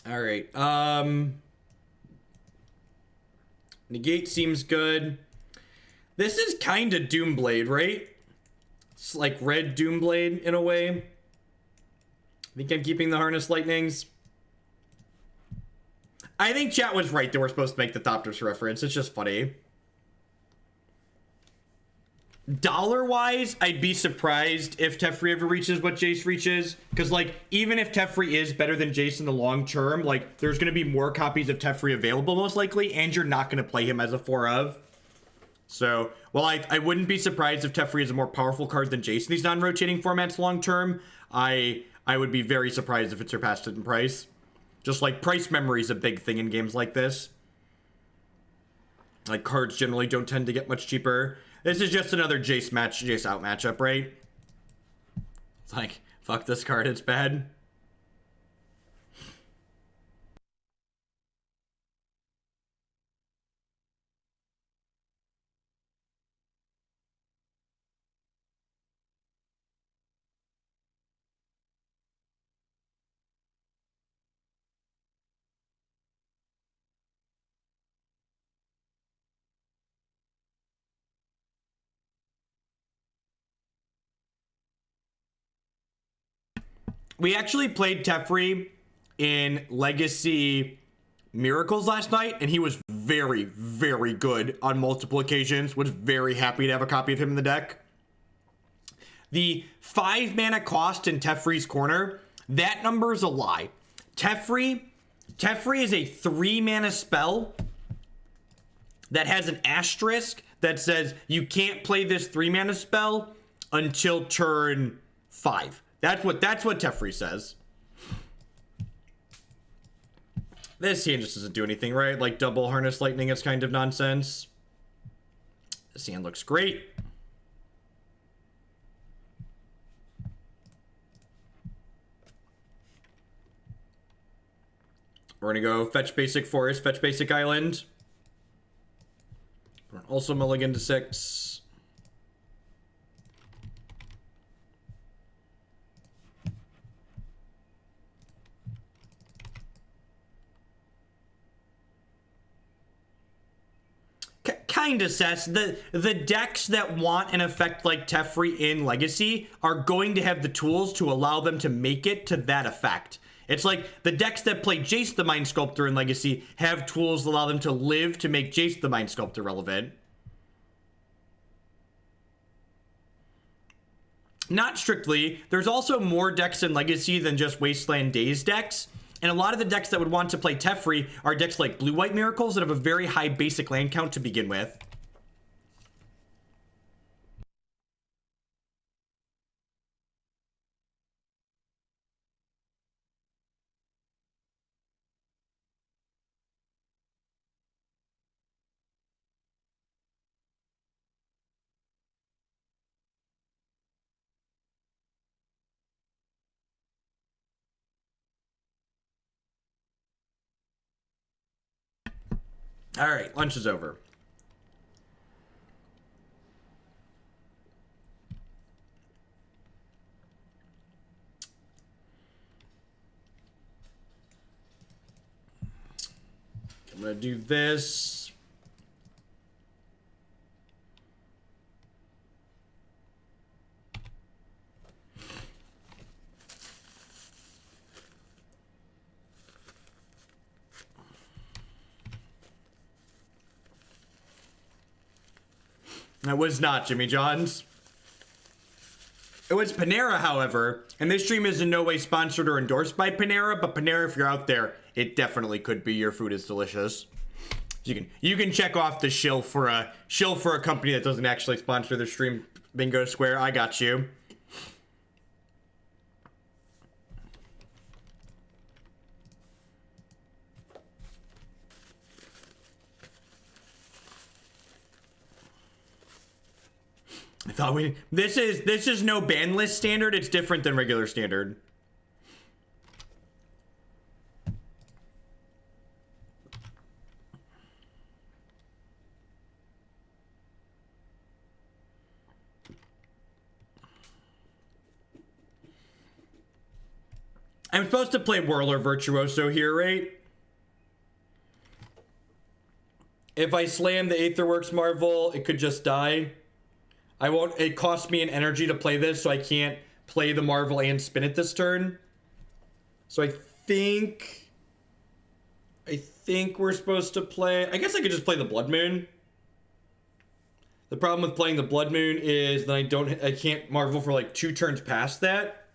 S1: All right. Negate seems good. This is kind of Doomblade, right? It's like red Doomblade in a way. I think I'm keeping the Harness Lightnings. I think chat was right that we're supposed to make the Thopters reference. It's just funny. Dollar-wise, I'd be surprised if Teferi ever reaches what Jace reaches. Because, like, even if Teferi is better than Jace in the long term, like, there's going to be more copies of Teferi available, most likely, and you're not going to play him as a 4-of. So, while I wouldn't be surprised if Teferi is a more powerful card than Jace in these non-rotating formats long term, I would be very surprised if it surpassed it in price. Just like, price memory is a big thing in games like this. Like, cards generally don't tend to get much cheaper. This is just another Jace out matchup, right? It's like, fuck this card, it's bad. We actually played Teferi in Legacy Miracles last night, and he was very, very good on multiple occasions. Was very happy to have a copy of him in the deck. The 5 mana cost in Teferi's corner, that number is a lie. Teferi is a 3 mana spell that has an asterisk that says you can't play this 3 mana spell until turn 5. That's what Teferi says. This hand just doesn't do anything, right? Like double Harness Lightning is kind of nonsense. This hand looks great. We're gonna go fetch basic forest, fetch basic island. We're also mulligan to 6. kind of sus. The decks that want an effect like Teferi in Legacy are going to have the tools to allow them to make it to that effect. It's like the decks that play Jace the Mind Sculptor in Legacy have tools that allow them to live to make Jace the Mind Sculptor relevant. Not strictly. There's also more decks in Legacy than just Wasteland Daze decks. And a lot of the decks that would want to play Teferi are decks like Blue-White Miracles that have a very high basic land count to begin with. All right, lunch is over. I'm gonna do this. That was not Jimmy John's. It was Panera, however, and this stream is in no way sponsored or endorsed by Panera, but Panera, if you're out there, it definitely could be. Your food is delicious. You can check off the shill for a company that doesn't actually sponsor the stream. Bingo Square, I got you. I thought this is no ban list standard. It's different than regular standard. I'm supposed to play Whirler Virtuoso here, right? If I slam the Aetherworks Marvel, it could just die. It costs me an energy to play this, so I can't play the Marvel and spin it this turn. So I think we're supposed to play, I guess I could just play the Blood Moon. The problem with playing the Blood Moon is that I can't Marvel for like 2 turns past that.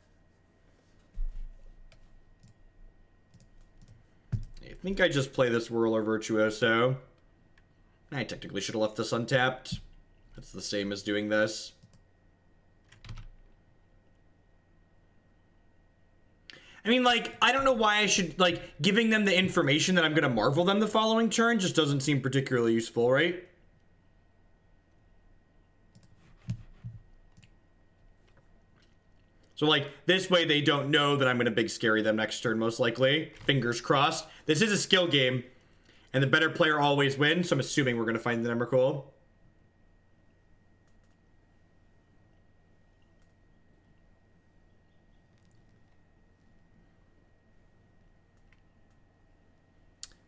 S1: I think I just play this Whirler Virtuoso. I technically should have left this untapped. It's the same as doing this. I mean, like, I don't know why I should, like, giving them the information that I'm going to Marvel them the following turn just doesn't seem particularly useful, right? So, like, this way they don't know that I'm going to big scary them next turn, most likely. Fingers crossed. This is a skill game, and the better player always wins, so I'm assuming we're going to find the Emrakul.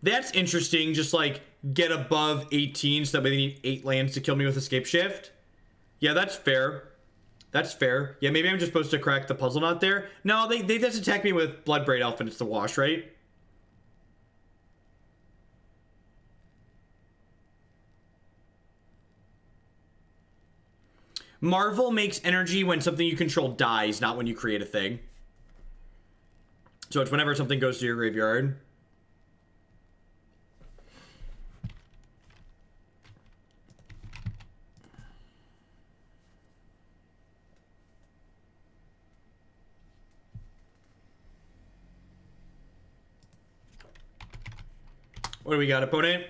S1: That's interesting, just like get above 18 so that way they need 8 lands to kill me with Escape Shift. Yeah, that's fair. That's fair. Yeah, maybe I'm just supposed to crack the Puzzleknot there. No, they just attack me with Bloodbraid Elf and it's the wash, right? Marvel makes energy when something you control dies, not when you create a thing. So it's whenever something goes to your graveyard. What do we got, opponent?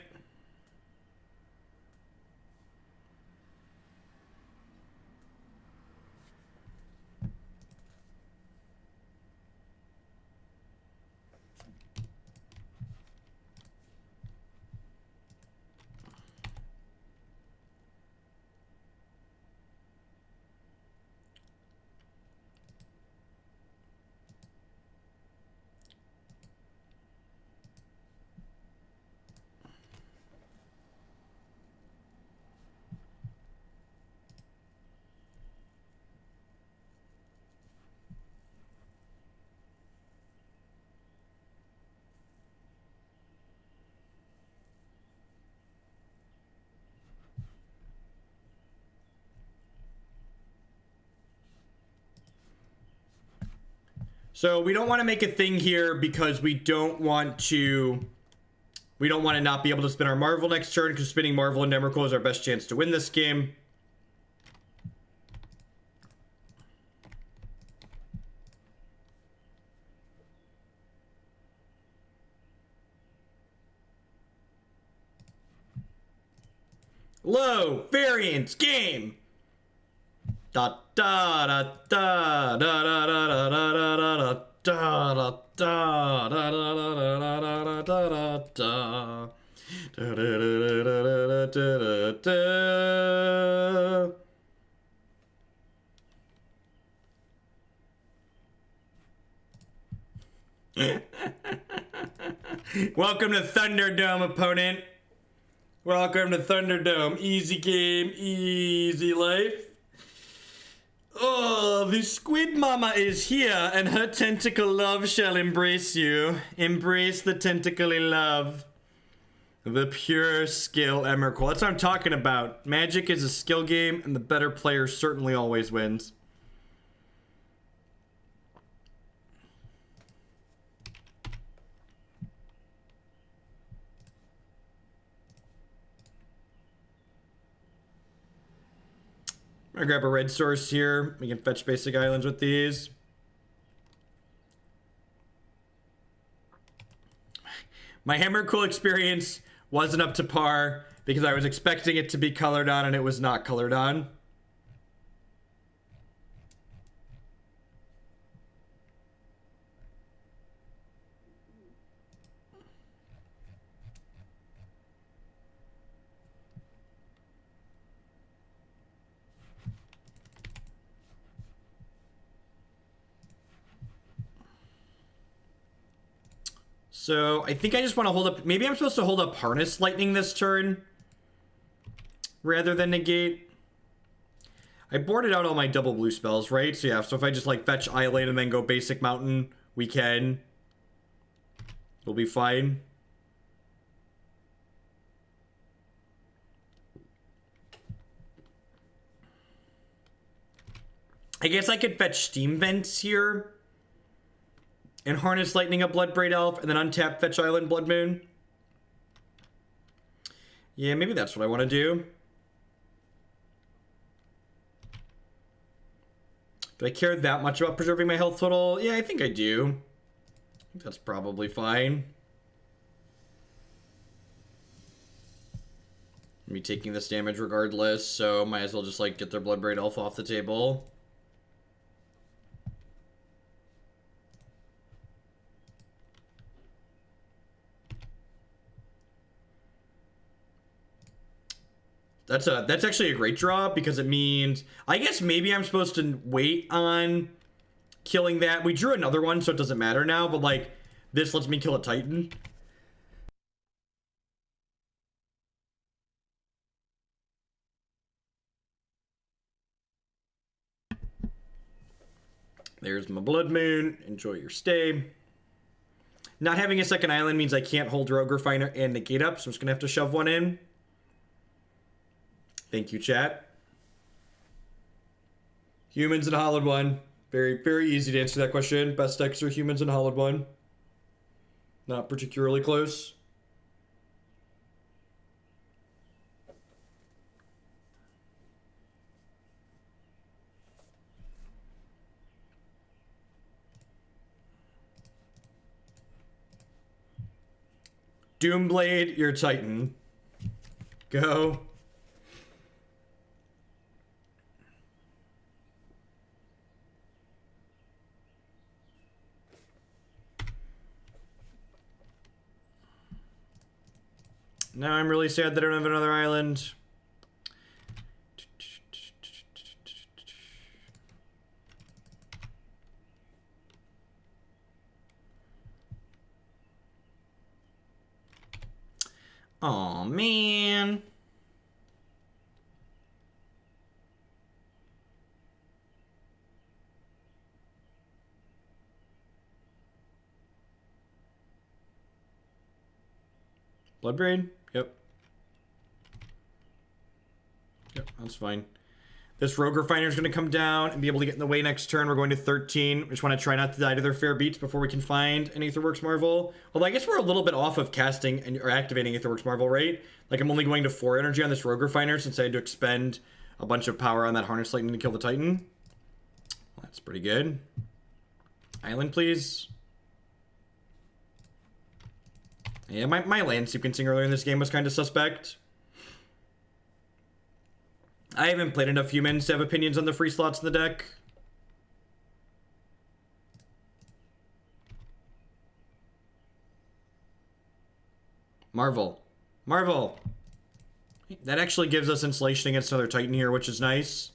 S1: So we don't want to make a thing here because we don't want to not be able to spin our Marvel next turn, because spinning Marvel and Emrakul is our best chance to win this game. Low variance game. Da da da da da da da da da da da da da da. Welcome to Thunderdome, opponent. Welcome to Thunderdome. Easy game, easy life. Oh, the squid mama is here, and her tentacle love shall embrace you. Embrace the tentacly love. The pure skill Emrakul. That's what I'm talking about. Magic is a skill game, and the better player certainly always wins. I'm gonna grab a red source here. We can fetch basic islands with these. My Emrakul experience wasn't up to par because I was expecting it to be colored on and it was not colored on. So I think I just want to hold up. Maybe I'm supposed to hold up Harness Lightning this turn rather than Negate. I boarded out all my double blue spells, right? So yeah, so if I just like fetch Island and then go basic Mountain, we can. We'll be fine. I guess I could fetch Steam Vents here and Harness Lightning a Bloodbraid Elf, and then untap fetch Island Blood Moon. Yeah, maybe that's what I want to do. Do I care that much about preserving my health total? Yeah, I think I do. I think that's probably fine. Me taking this damage regardless, so might as well just like get their Bloodbraid Elf off the table. That's actually a great draw because it means I guess maybe I'm supposed to wait on killing that. We drew another one, so it doesn't matter now, but like this lets me kill a Titan. There's my Blood Moon. Enjoy your stay. Not having a second island means I can't hold Rogue Refiner and Negate up, so I'm just gonna have to shove one in. Thank you, chat. Humans and Hollowed One. Very, very easy to answer that question. Best decks are Humans and Hollowed One. Not particularly close. Doomblade, your Titan. Go. Now I'm really sad that I don't have another island. Aw, man. Bloodbraid? Yep. Yep, that's fine. This Rogue Refiner is going to come down and be able to get in the way next turn. We're going to 13. We just want to try not to die to their fair beats before we can find an Aetherworks Marvel. Although I guess we're a little bit off of casting or activating Aetherworks Marvel, right? Like I'm only going to 4 energy on this Rogue Refiner since I had to expend a bunch of power on that Harness Lightning to kill the Titan. Well, that's pretty good. Island, please. Yeah, my land sequencing earlier in this game was kind of suspect. I haven't played enough humans to have opinions on the free slots in the deck. Marvel. Marvel! That actually gives us insulation against another Titan here, which is nice.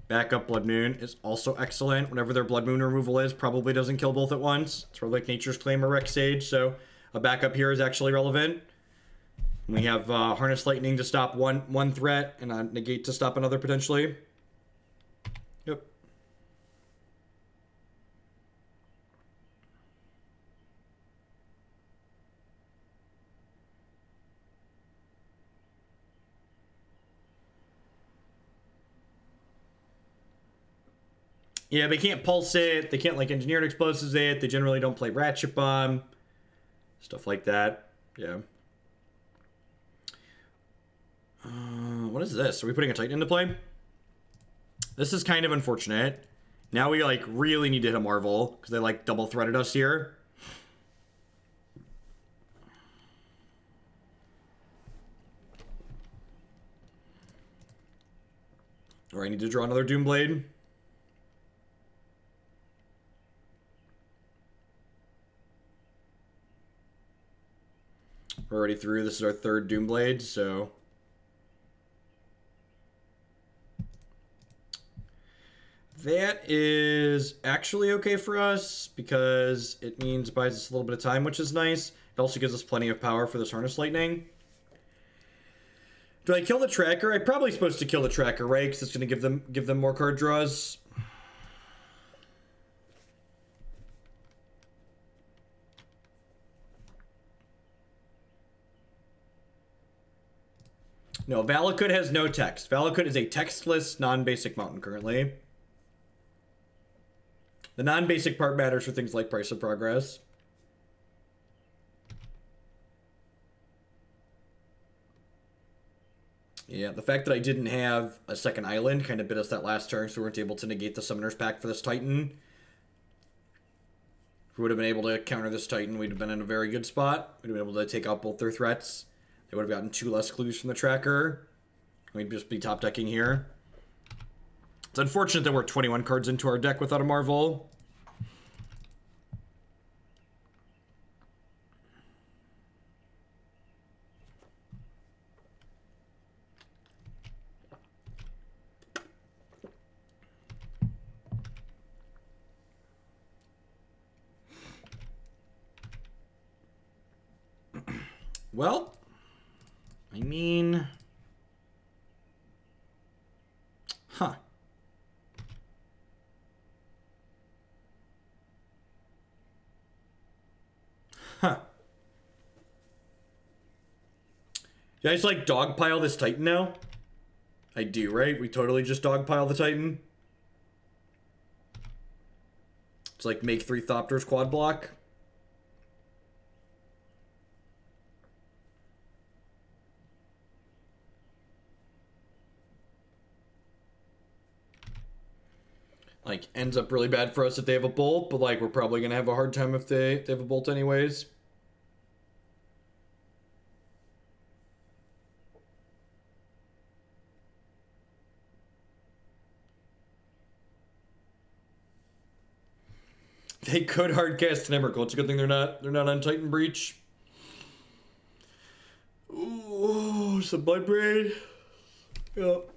S1: Backup Blood Moon is also excellent. Whatever their Blood Moon removal is, probably doesn't kill both at once. It's sort of like Nature's Claim or Rex Sage, so a backup here is actually relevant. We have Harness Lightning to stop one threat and a Negate to stop another potentially. Yep. Yeah, they can't pulse it. They can't like engineered explosives it. They generally don't play Ratchet Bomb. Stuff like that. Yeah. What is this? Are we putting a Titan into play? This is kind of unfortunate. Now we like really need to hit a Marvel because they like double threaded us here. Or I need to draw another Doomblade. We're already through. This is our third Doomblade, so that is actually okay for us because it means it buys us a little bit of time, which is nice. It also gives us plenty of power for this Harness Lightning. Do I kill the Tracker? I'm probably supposed to kill the Tracker, right? Because it's going to give them more card draws. No, Valakut has no text. Valakut is a textless, non-basic mountain currently. The non-basic part matters for things like Price of Progress. Yeah, the fact that I didn't have a second island kind of bit us that last turn, so we weren't able to negate the Summoner's Pact for this Titan. If we would have been able to counter this Titan, we'd have been in a very good spot. We'd have been able to take out both their threats. They would have gotten 2 less clues from the Tracker. We'd just be top decking here. It's unfortunate that we're 21 cards into our deck without a Marvel. Well, I mean, huh. Huh. Do I just like dogpile this Titan now? I do, right? We totally just dogpile the Titan. It's like make 3 Thopters quad block. Like, ends up really bad for us if they have a bolt, but like, we're probably gonna have a hard time if they have a bolt anyways. They could hardcast an Emrakul. It's a good thing they're not on Titan Breach. Ooh, some Blood Braid. Yep.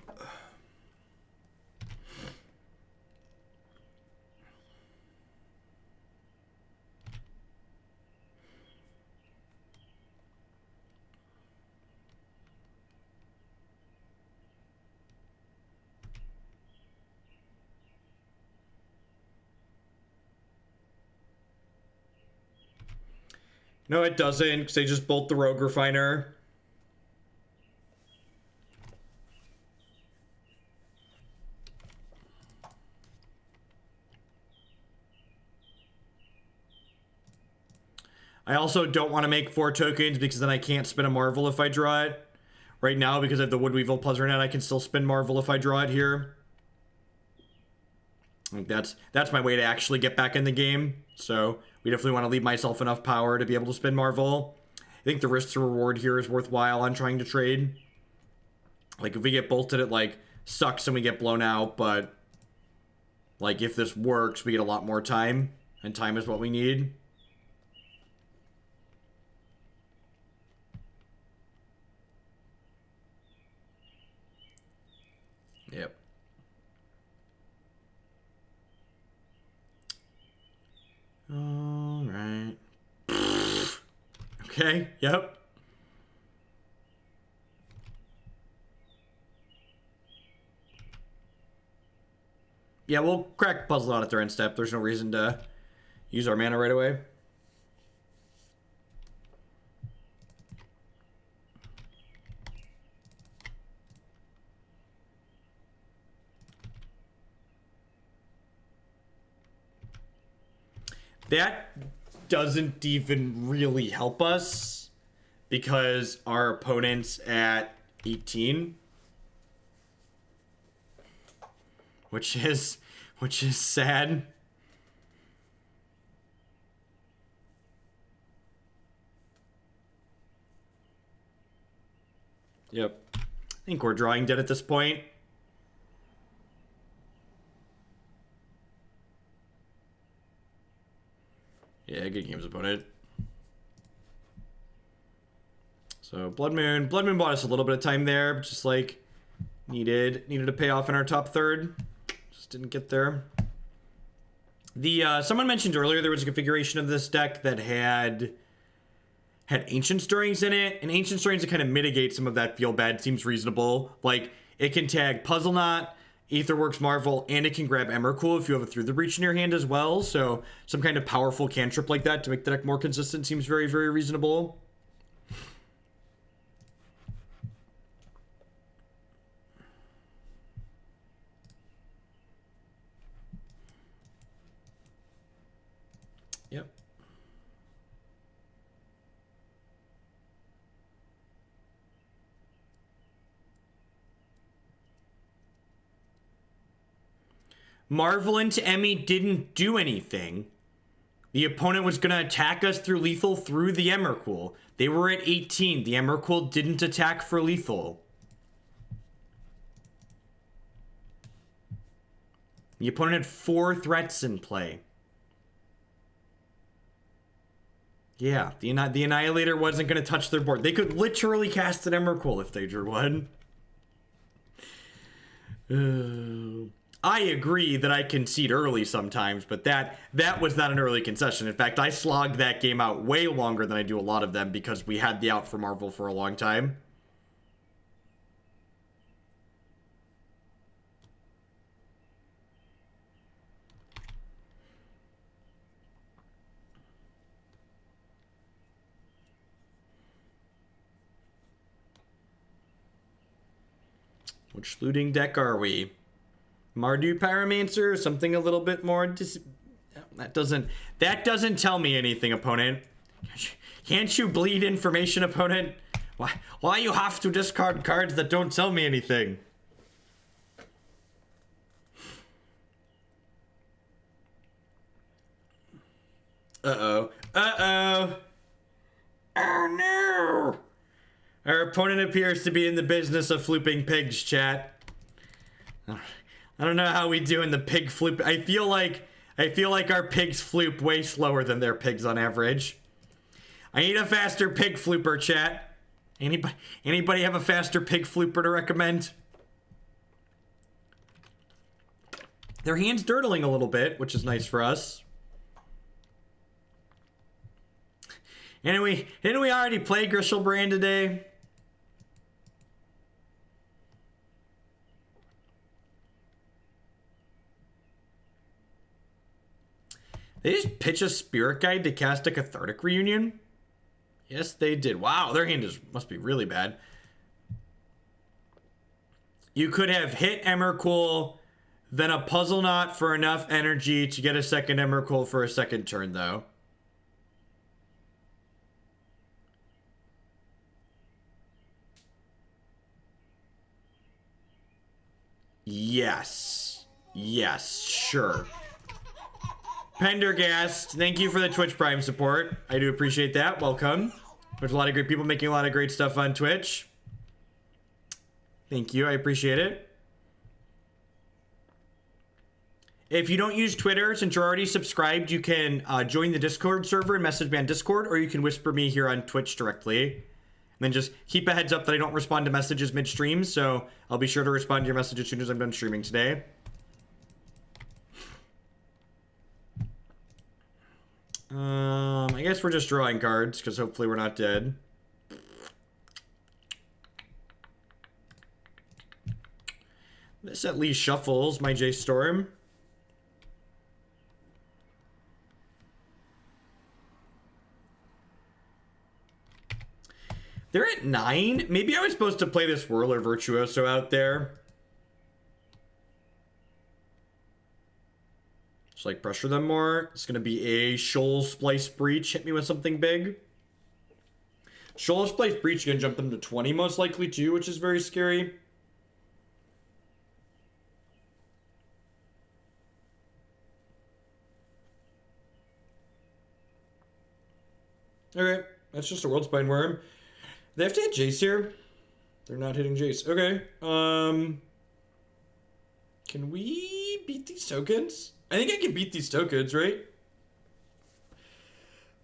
S1: No, it doesn't, because they just bolt the Rogue Refiner. I also don't want to make 4 tokens because then I can't spin a Marvel if I draw it. Right now, because I have the Woodweaver Puzzleknot, I can still spin Marvel if I draw it here. I think that's my way to actually get back in the game. So we definitely want to leave myself enough power to be able to spin Marvel. I think the risk to reward here is worthwhile on trying to trade. Like, if we get bolted, it, like, sucks and we get blown out, but, like, if this works, we get a lot more time, and time is what we need. Yep. All right. Okay, yep. Yeah, we'll crack Puzzleknot at their end step. There's no reason to use our mana right away. That doesn't even really help us because our opponent's at 18. Which is sad. Yep. I think we're drawing dead at this point. Yeah, good games, opponent. So Blood Moon bought us a little bit of time there, just like needed to pay off in our top third. Just didn't get there. Someone mentioned earlier there was a configuration of this deck that had Ancient Stirrings in it, and Ancient Stirrings to kind of mitigate some of that feel bad seems reasonable. Like, it can tag Puzzleknot, Aetherworks Marvel, and it can grab Emrakul if you have a Through the Breach in your hand as well. So some kind of powerful cantrip like that to make the deck more consistent seems very, very reasonable. Yep. Marvel into Emmy didn't do anything. The opponent was going to attack us through lethal through the Emrakul. They were at 18. The Emrakul didn't attack for lethal. The opponent had 4 threats in play. Yeah, the Annihilator wasn't going to touch their board. They could literally cast an Emrakul if they drew one. I agree that I concede early sometimes, but that was not an early concession. In fact, I slogged that game out way longer than I do a lot of them because we had the out for Marvel for a long time. Which looting deck are we? Mardu Pyromancer, something a little bit more that doesn't tell me anything, opponent. Can't you bleed information, opponent? Why you have to discard cards that don't tell me anything? Uh-oh. Uh-oh. Oh no! Our opponent appears to be in the business of flooping pigs, chat. I don't know how we do in the pig floop. I feel like our pigs floop way slower than their pigs on average. I need a faster pig flooper, chat. Anybody have a faster pig flooper to recommend? Their hand's dirtling a little bit, which is nice for us. Anyway, didn't we already play Griselbrand today? They just pitch a Spirit Guide to cast a Cathartic Reunion? Yes, they did. Wow, their hand must be really bad. You could have hit Emrakul, then a Puzzleknot for enough energy to get a second Emrakul for a second turn, though. Yes. Yes, sure. Pendergast, thank you for the Twitch Prime support. I do appreciate that. Welcome. There's a lot of great people making a lot of great stuff on Twitch. Thank you. I appreciate it. If you don't use Twitter, since you're already subscribed, you can join the Discord server and message me on Discord, or you can whisper me here on Twitch directly. And then just keep a heads up that I don't respond to messages mid-stream, so I'll be sure to respond to your message as soon as I'm done streaming today. I guess we're just drawing cards, because hopefully we're not dead. This at least shuffles my Jace Storm. They're at 9. Maybe I was supposed to play this Whirler Virtuoso out there. Just like pressure them more. It's going to be a Shoal Splice Breach. Hit me with something big. Shoal Splice Breach going to jump them to 20 most likely too, which is very scary. Okay, that's just a World Spine Worm. They have to hit Jace here. They're not hitting Jace. Okay. Can we beat these tokens? I think I can beat these tokens, right?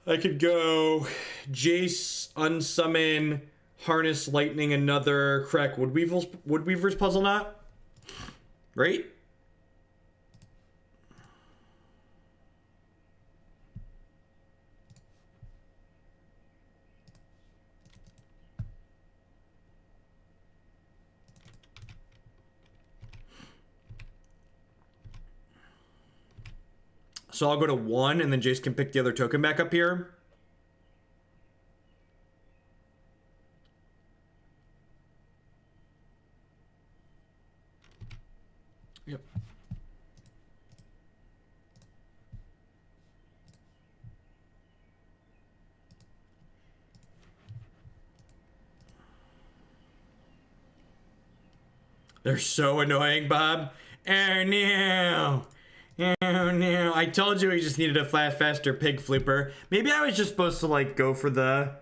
S1: I could go Jace, unsummon, harness lightning, another crack Woodweaver's Puzzleknot. Right? So I'll go to 1, and then Jace can pick the other token back up here. Yep. They're so annoying, Bob. Oh no. Oh no, I told you we just needed a faster pig flipper. Maybe I was just supposed to like go for the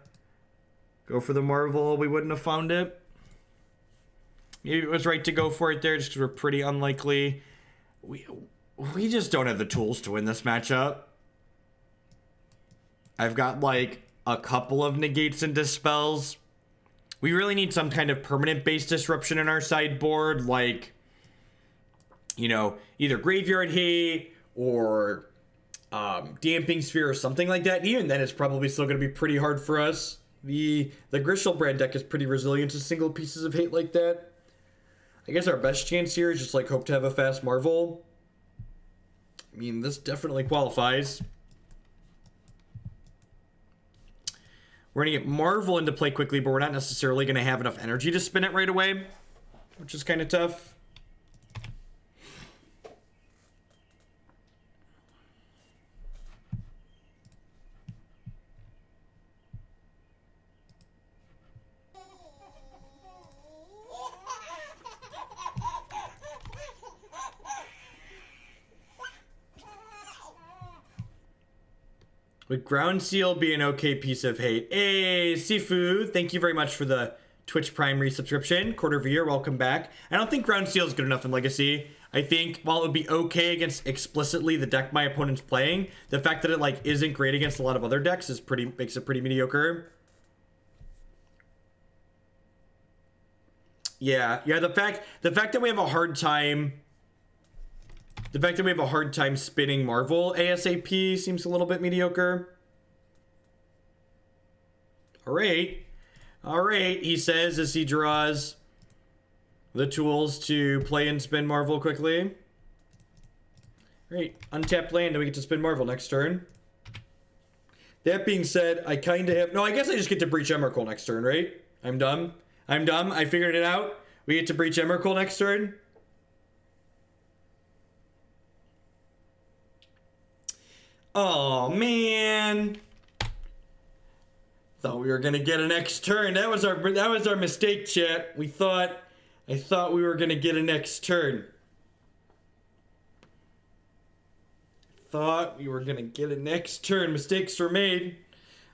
S1: Marvel. We wouldn't have found it. Maybe it was right to go for it there just because we're pretty unlikely. We just don't have the tools to win this matchup. I've got like a couple of negates and dispels. We really need some kind of permanent base disruption in our sideboard, like, you know, either Graveyard Hate or Damping Sphere or something like that. And even then, it's probably still going to be pretty hard for us. The Grishel brand deck is pretty resilient to single pieces of hate like that. I guess our best chance here is just like hope to have a fast Marvel. I mean, this definitely qualifies. We're going to get Marvel into play quickly, but we're not necessarily going to have enough energy to spin it right away, which is kind of tough. Would Ground Seal be an okay piece of hate? Hey, Sifu, thank you very much for the Twitch Prime resubscription. Quarter of a year, welcome back. I don't think Ground Seal is good enough in Legacy. I think while it would be okay against explicitly the deck my opponent's playing, the fact that it like isn't great against a lot of other decks is makes it pretty mediocre. Yeah, the fact that we have a hard time. The fact that we have a hard time spinning Marvel ASAP seems a little bit mediocre. All right, he says as he draws the tools to play and spin Marvel quickly. Great, untapped land, and we get to spin Marvel next turn. That being said, I kind of have... No, I guess I just get to breach Emrakul next turn, right? I'm dumb. I figured it out. We get to breach Emrakul next turn. Oh man, thought we were gonna get an next turn. That was our mistake, chat. I thought we were gonna get a next turn. thought we were gonna get it next turn. Mistakes were made.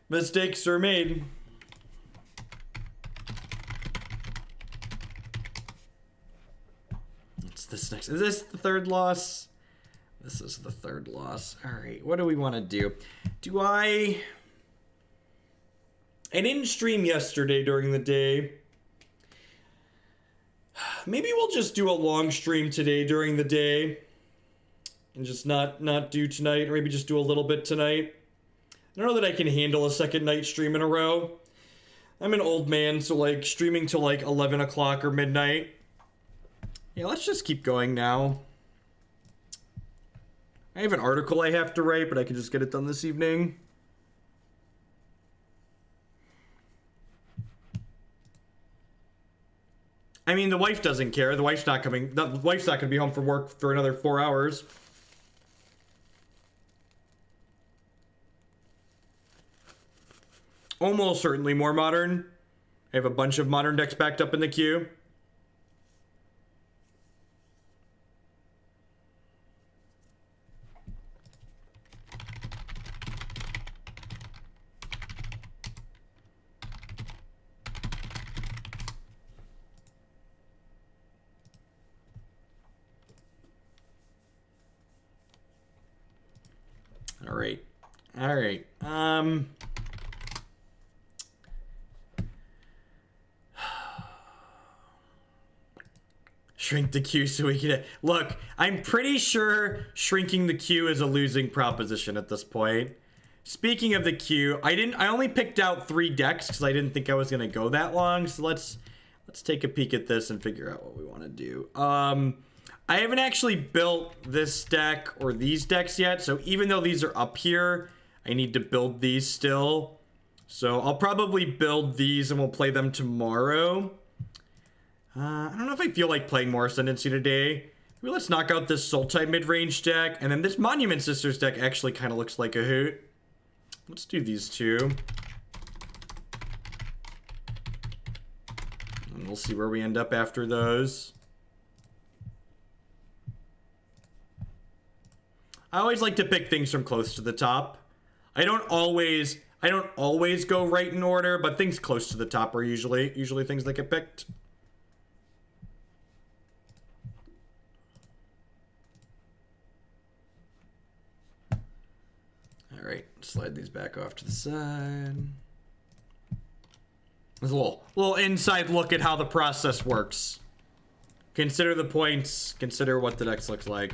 S1: Mistakes were made. What's this next? Is this the third loss? This is the third loss. All right, what do we want to do? I didn't stream yesterday during the day. Maybe we'll just do a long stream today during the day. And just not do tonight, or maybe just do a little bit tonight. I don't know that I can handle a second night stream in a row. I'm an old man, so like streaming till like 11 o'clock or midnight. Yeah, let's just keep going now. I have an article I have to write, but I can just get it done this evening. I mean, the wife doesn't care. The wife's not coming. The wife's not going to be home from work for another 4 hours. Almost certainly more modern. I have a bunch of modern decks backed up in the queue. All right. Shrink the queue so we can... Look, I'm pretty sure shrinking the queue is a losing proposition at this point. Speaking of the queue, I only picked out 3 decks because I didn't think I was going to go that long. So let's take a peek at this and figure out what we want to do. I haven't actually built this deck or these decks yet. So even though these are up here, I need to build these still. So I'll probably build these and we'll play them tomorrow. I don't know if I feel like playing more Ascendancy today. Maybe let's knock out this Sultai mid-range deck. And then this Monument Sisters deck actually kind of looks like a hoot. Let's do these two. And we'll see where we end up after those. I always like to pick things from close to the top. I don't always go right in order, but things close to the top are usually things that get picked. All right, slide these back off to the side. There's a little inside look at how the process works. Consider the points, consider what the decks looks like.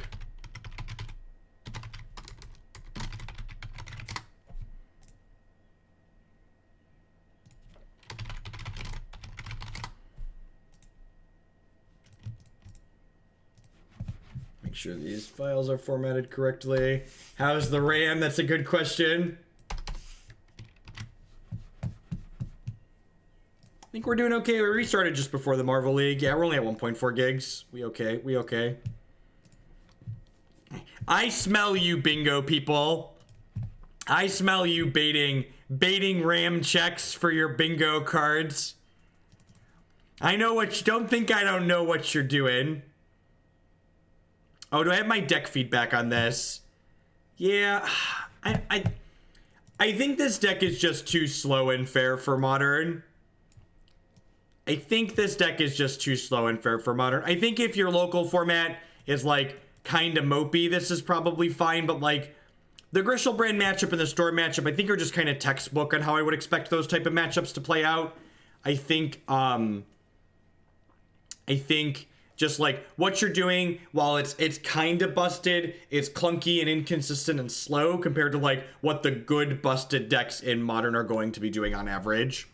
S1: Make sure these files are formatted correctly. How's the RAM? That's a good question. I think we're doing okay. We restarted just before the Marvel League. Yeah, we're only at 1.4 gigs. We okay. I smell you, bingo people. I smell you baiting RAM checks for your bingo cards. I know what you don't think I don't know what you're doing. Oh, do I have my deck feedback on this? Yeah, I think this deck is just too slow and fair for Modern. I think this deck is just too slow and fair for Modern. I think if your local format is like kind of mopey, this is probably fine, but like the Grishelbrand matchup and the Storm matchup, I think are just kind of textbook on how I would expect those type of matchups to play out. I think just like what you're doing, while it's kind of busted, it's clunky and inconsistent and slow compared to like what the good busted decks in Modern are going to be doing on average.